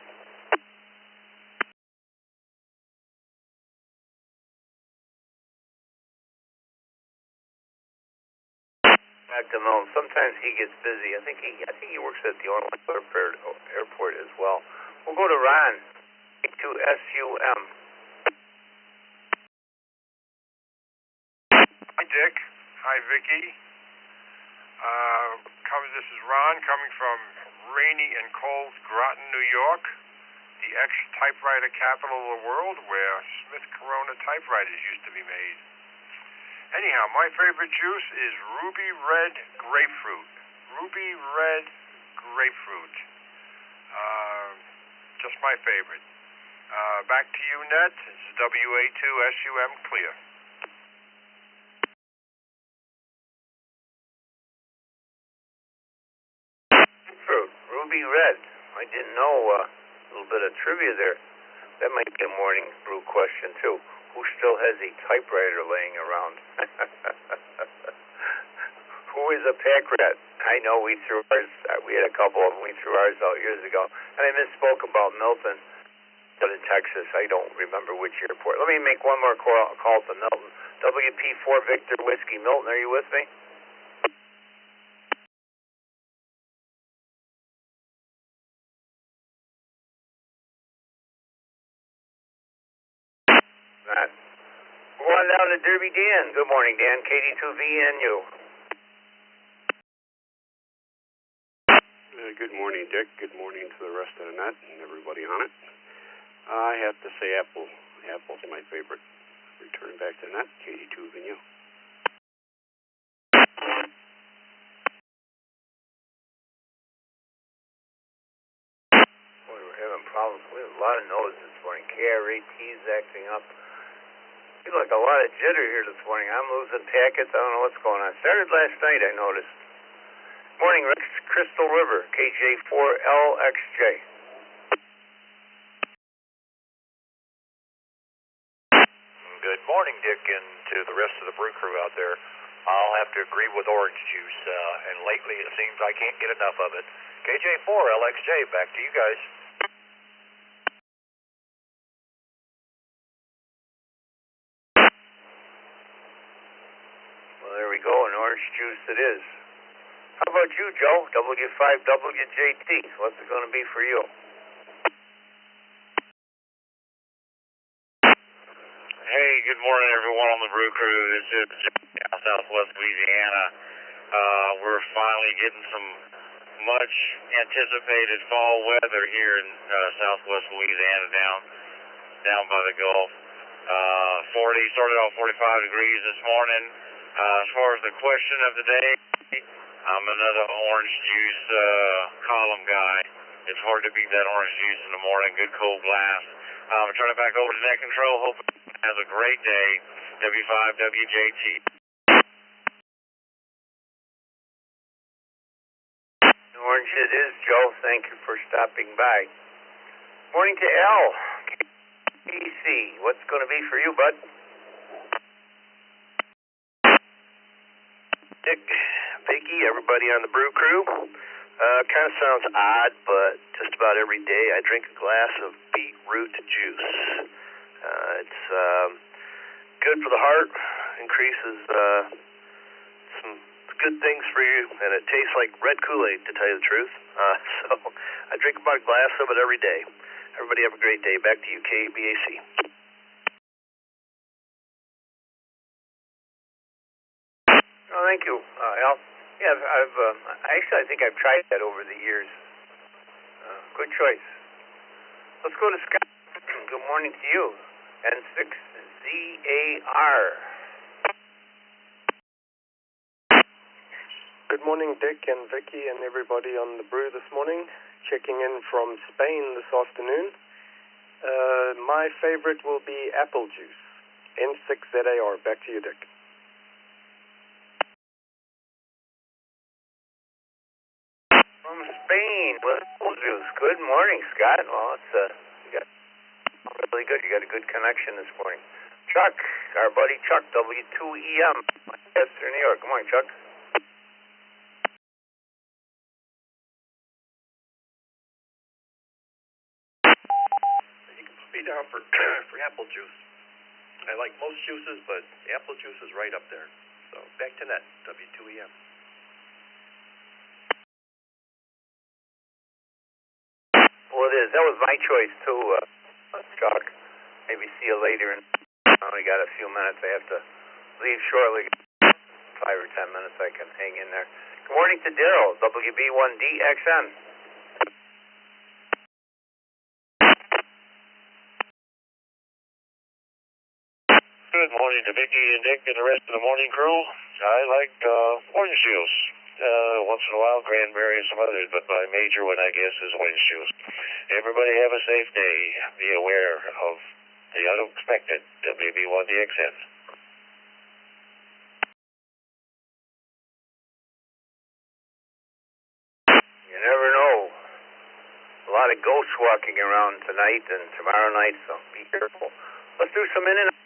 Back to Milton. Sometimes he gets busy. I think he works at the Orlando airport as well. We'll go to Ron. To SUM. Hi, Dick. Hi, Vicky. This is Ron coming from rainy and cold Groton, New York, the ex-typewriter capital of the world, where Smith Corona typewriters used to be made. Anyhow, my favorite juice is Ruby Red Grapefruit. Ruby Red Grapefruit. Just my favorite. Back to you, Net. This is WA2SUM Clear. Fruit, Ruby Red. I didn't know a little bit of trivia there. That might be a morning brew question, too. Who still has a typewriter laying around? Who is a pack rat? I know we threw ours, we had a couple of them, we threw ours out years ago. And I misspoke about Milton, but in Texas, I don't remember which airport. Let me make one more call to Milton. WP4 Victor Whiskey. Milton, are you with me? Not. Go on down to Derby Dan. Good morning, Dan. KD2VNU. Good morning, Dick. Good morning to the rest of the net and everybody on it. I have to say apple. Apple's my favorite. Return back to the net. KD2VNU. Boy, we're having problems. We have a lot of noise this morning. KRAT's acting up. I feel like a lot of jitter here this morning. I'm losing packets. I don't know what's going on. Started last night, I noticed. Morning, Rex. Crystal River, KJ4LXJ. Good morning, Dick, and to the rest of the brew crew out there. I'll have to agree with orange juice, and lately it seems I can't get enough of it. KJ4LXJ, back to you guys. Well, there we go, an orange juice it is. How about you, Joe? W5WJT. What's it going to be for you? Hey, good morning, everyone on the brew crew. This is Southwest Louisiana. We're finally getting some much anticipated fall weather here in Southwest Louisiana, down by the Gulf. started off 45 degrees this morning. As far as the question of the day, I'm another orange juice column guy. It's hard to beat that orange juice in the morning. Good cold blast. Turn it back over to net control. Hope it has a great day. W5WJT. Orange it is, Joe. Thank you for stopping by. Morning to L. PC. What's going to be for you, bud? Dick, Vicky, everybody on the brew crew. Kind of sounds odd, but just about every day I drink a glass of beetroot juice. It's good for the heart, increases some good things for you, and it tastes like red Kool-Aid, to tell you the truth. So I drink about a glass of it every day. Everybody have a great day. Back to you, KBAC. Oh, thank you, Al. Yeah, I think I've tried that over the years. Good choice. Let's go to Scott. Good morning to you. N6ZAR. Good morning, Dick and Vicky and everybody on the brew this morning. Checking in from Spain this afternoon. My favorite will be apple juice. N6ZAR. Back to you, Dick. From Spain with apple juice. Good morning, Scott. Well, it's you got really good. You got a good connection this morning. Chuck, our buddy Chuck, W2EM, Lancaster, New York. Good morning, Chuck. You can put me down for for apple juice. I like most juices, but apple juice is right up there. So back to net, W2EM. Well, it is. That was my choice too, Chuck. Maybe see you later. I only got a few minutes. I have to leave shortly. 5 or 10 minutes I can hang in there. Good morning to Daryl, WB1DXN. Good morning to Vicky and Dick and the rest of the morning crew. I like orange juice. Once in a while, cranberry and some others, but my major one, I guess, is orange juice. Everybody have a safe day. Be aware of the unexpected. WB1DXN. You never know. A lot of ghosts walking around tonight and tomorrow night, so be careful. Let's do some in and out.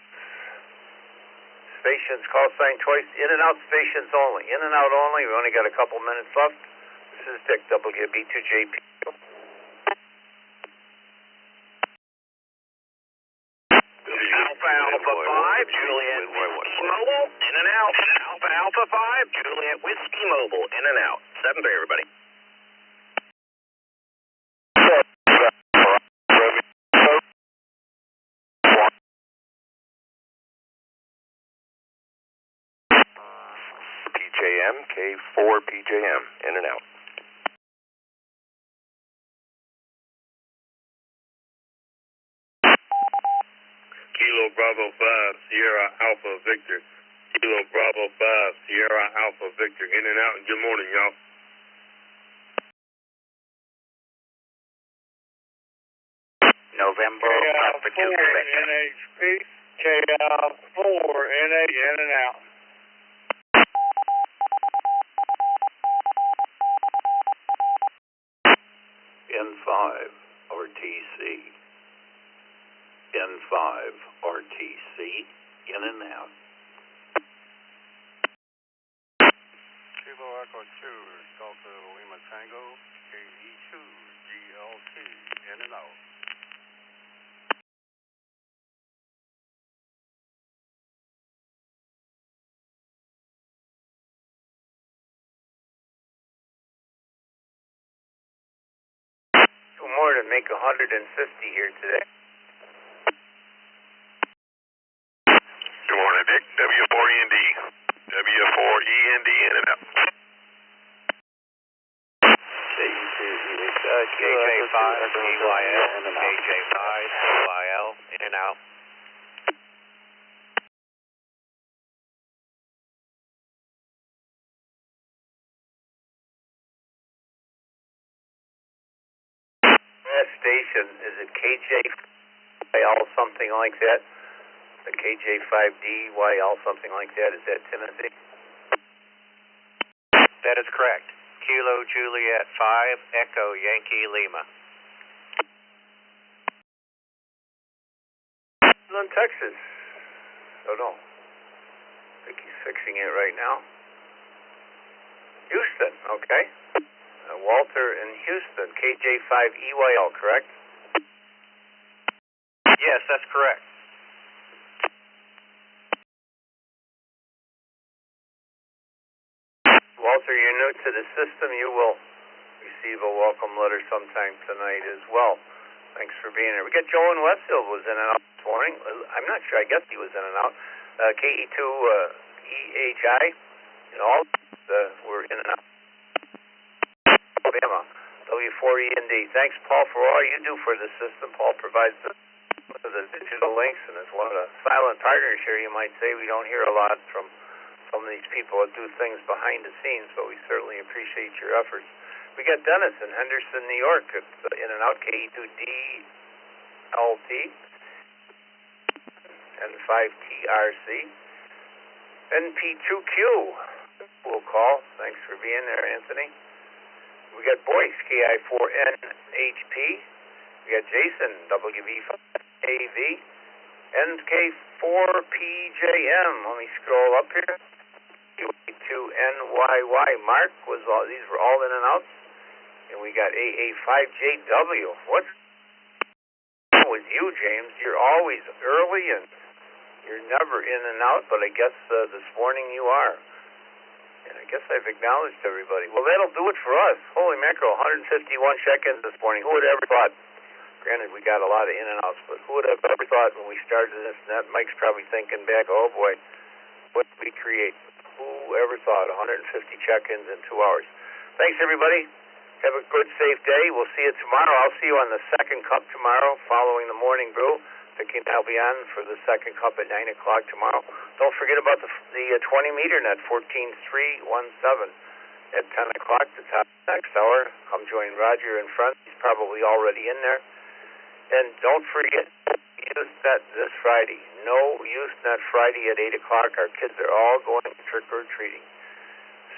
Stations, call sign choice, in and out stations only. In and out only. We only got a couple minutes left. This is Dick, WB2JP. Alpha Alpha 5, Juliet Whiskey Mobile, in and out. Alpha Alpha 5, Juliet Whiskey Mobile, in and out. 7-3, everybody. PJM, K4 PJM, in and out. Kilo Bravo 5, Sierra Alpha Victor. Kilo Bravo 5, Sierra Alpha Victor. In and out, and good morning, y'all. November Alpha 2 Victor. NHP, KL4, NA, in and out. N5 RTC. N5 RTC, in and out. Kilo Echo 2, Delta Lima Tango, KE2, GLT, in and out. Two more to make 150 here today. Good morning, Dick. W4END. W4END, in and out. KJ5, EYL, KJ5, EYL, in and out. That station, is it KJ5YL, something like that? The KJ5DYL, something like that. Is that Timothy? That is correct. Kilo Juliet 5, Echo Yankee Lima. In Texas. Oh no. I think he's fixing it right now. Houston, okay. Walter in Houston, KJ5EYL, correct? Yes, that's correct. Walter, you're new to the system. You will receive a welcome letter sometime tonight as well. Thanks for being here. We got Joe in Westfield was in and out this morning. I'm not sure. I guess he was in and out. KE2 EHI, and all were in and out. Alabama, W4END. Thanks, Paul, for all you do for the system. Paul provides the digital links and is one of the silent partners here, you might say. We don't hear a lot from some of these people that do things behind the scenes, but we certainly appreciate your efforts. We got Dennis in Henderson, New York. It's in and out, KE2D LT, N5TRC, NP2Q. We'll call. Thanks for being there, Anthony. We got Boyce, KI4NHP. We got Jason, WV5AV, NK4PJM. Let me scroll up here. U2NYY. Mark was all. These were all in and outs. And we got AA5JW. What's wrong with you, James? You're always early and you're never in and out, but I guess this morning you are. And I guess I've acknowledged everybody. Well, that'll do it for us. Holy mackerel, 151 check-ins this morning. Who would have ever thought? Granted, we got a lot of in and outs, but who would have ever thought when we started this net? Mike's probably thinking back, oh boy, what did we create? Who ever thought? 150 check-ins in 2 hours. Thanks, everybody. Have a good, safe day. We'll see you tomorrow. I'll see you on the second cup tomorrow following the morning brew. I'll be on for the second cup at 9 o'clock tomorrow. Don't forget about the 20-meter net, 14317 at 10 o'clock, the top next hour. Come join Roger in front. He's probably already in there. And don't forget, Usenet this Friday. No Usenet Friday at 8 o'clock. Our kids are all going trick-or-treating.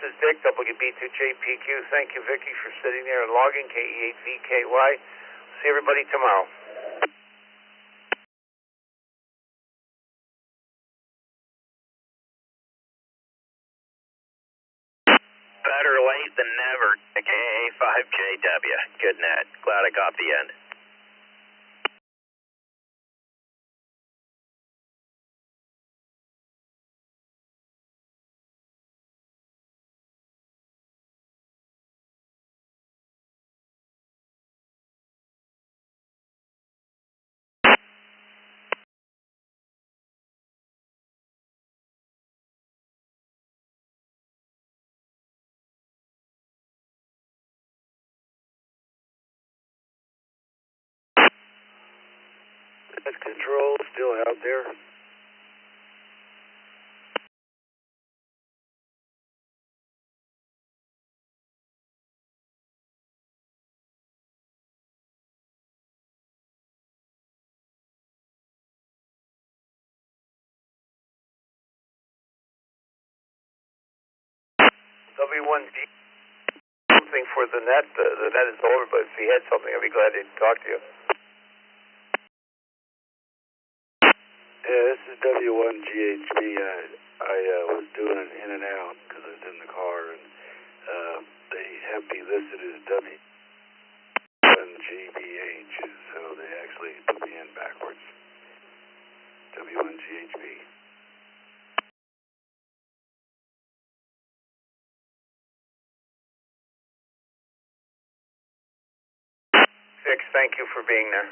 This is Dick, WB2JPQ. Thank you, Vicki, for sitting there and logging, KE8VKY. See everybody tomorrow. Better late than never. KA5JW. Good net. Glad I got the end. Is control still out there? W1G, something for the net. The net is over, but if he had something, I'd be glad to talk to you. Yeah, this is W1GHB. I was doing an in and out because I was in the car, and they have me listed as W1GBH, so they actually put me in backwards. W1GHB. Fix, thank you for being there.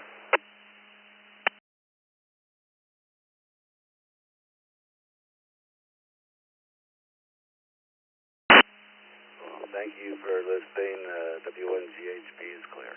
Well, thank you for listening. W1GHB is clear.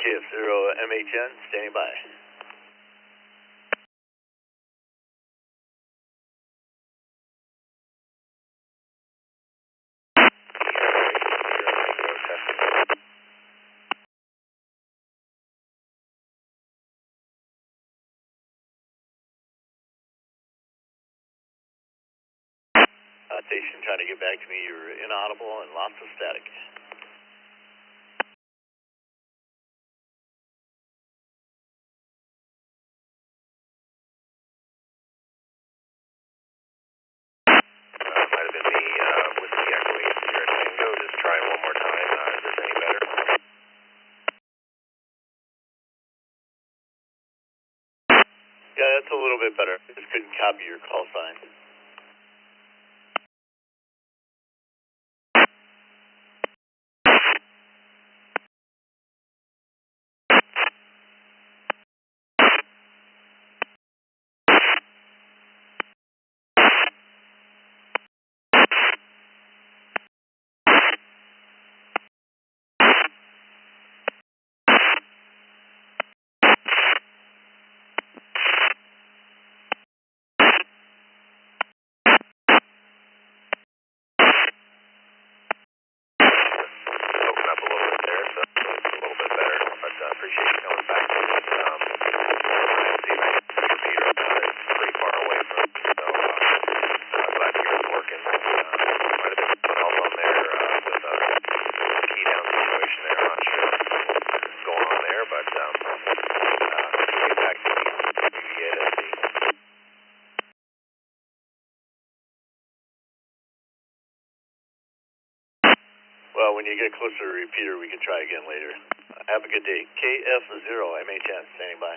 KF0MHN, standing by. Station trying to get back to me. You're inaudible and lots of static. Might have been me with the echoing here at Tango. Just try it one more time. Is this any better? Yeah, that's a little bit better. I just couldn't copy your call sign. Open up a little bit there, so it's a little bit better. But appreciate you coming back. See if I can repeater. It's pretty far away from me, so glad to hear it's working. Might have been something else on there with a key down situation there. I'm not sure what's going on there, but get back to UVA. Well, when you get closer to the repeater, we can try again later. Have a good day. KF0MHN, standing by.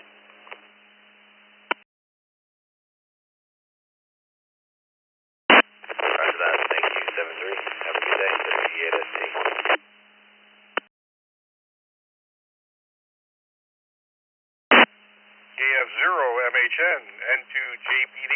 Roger that. Thank you, 7-3. Have a good day. WE8ST. KF0MHN, N2JPD.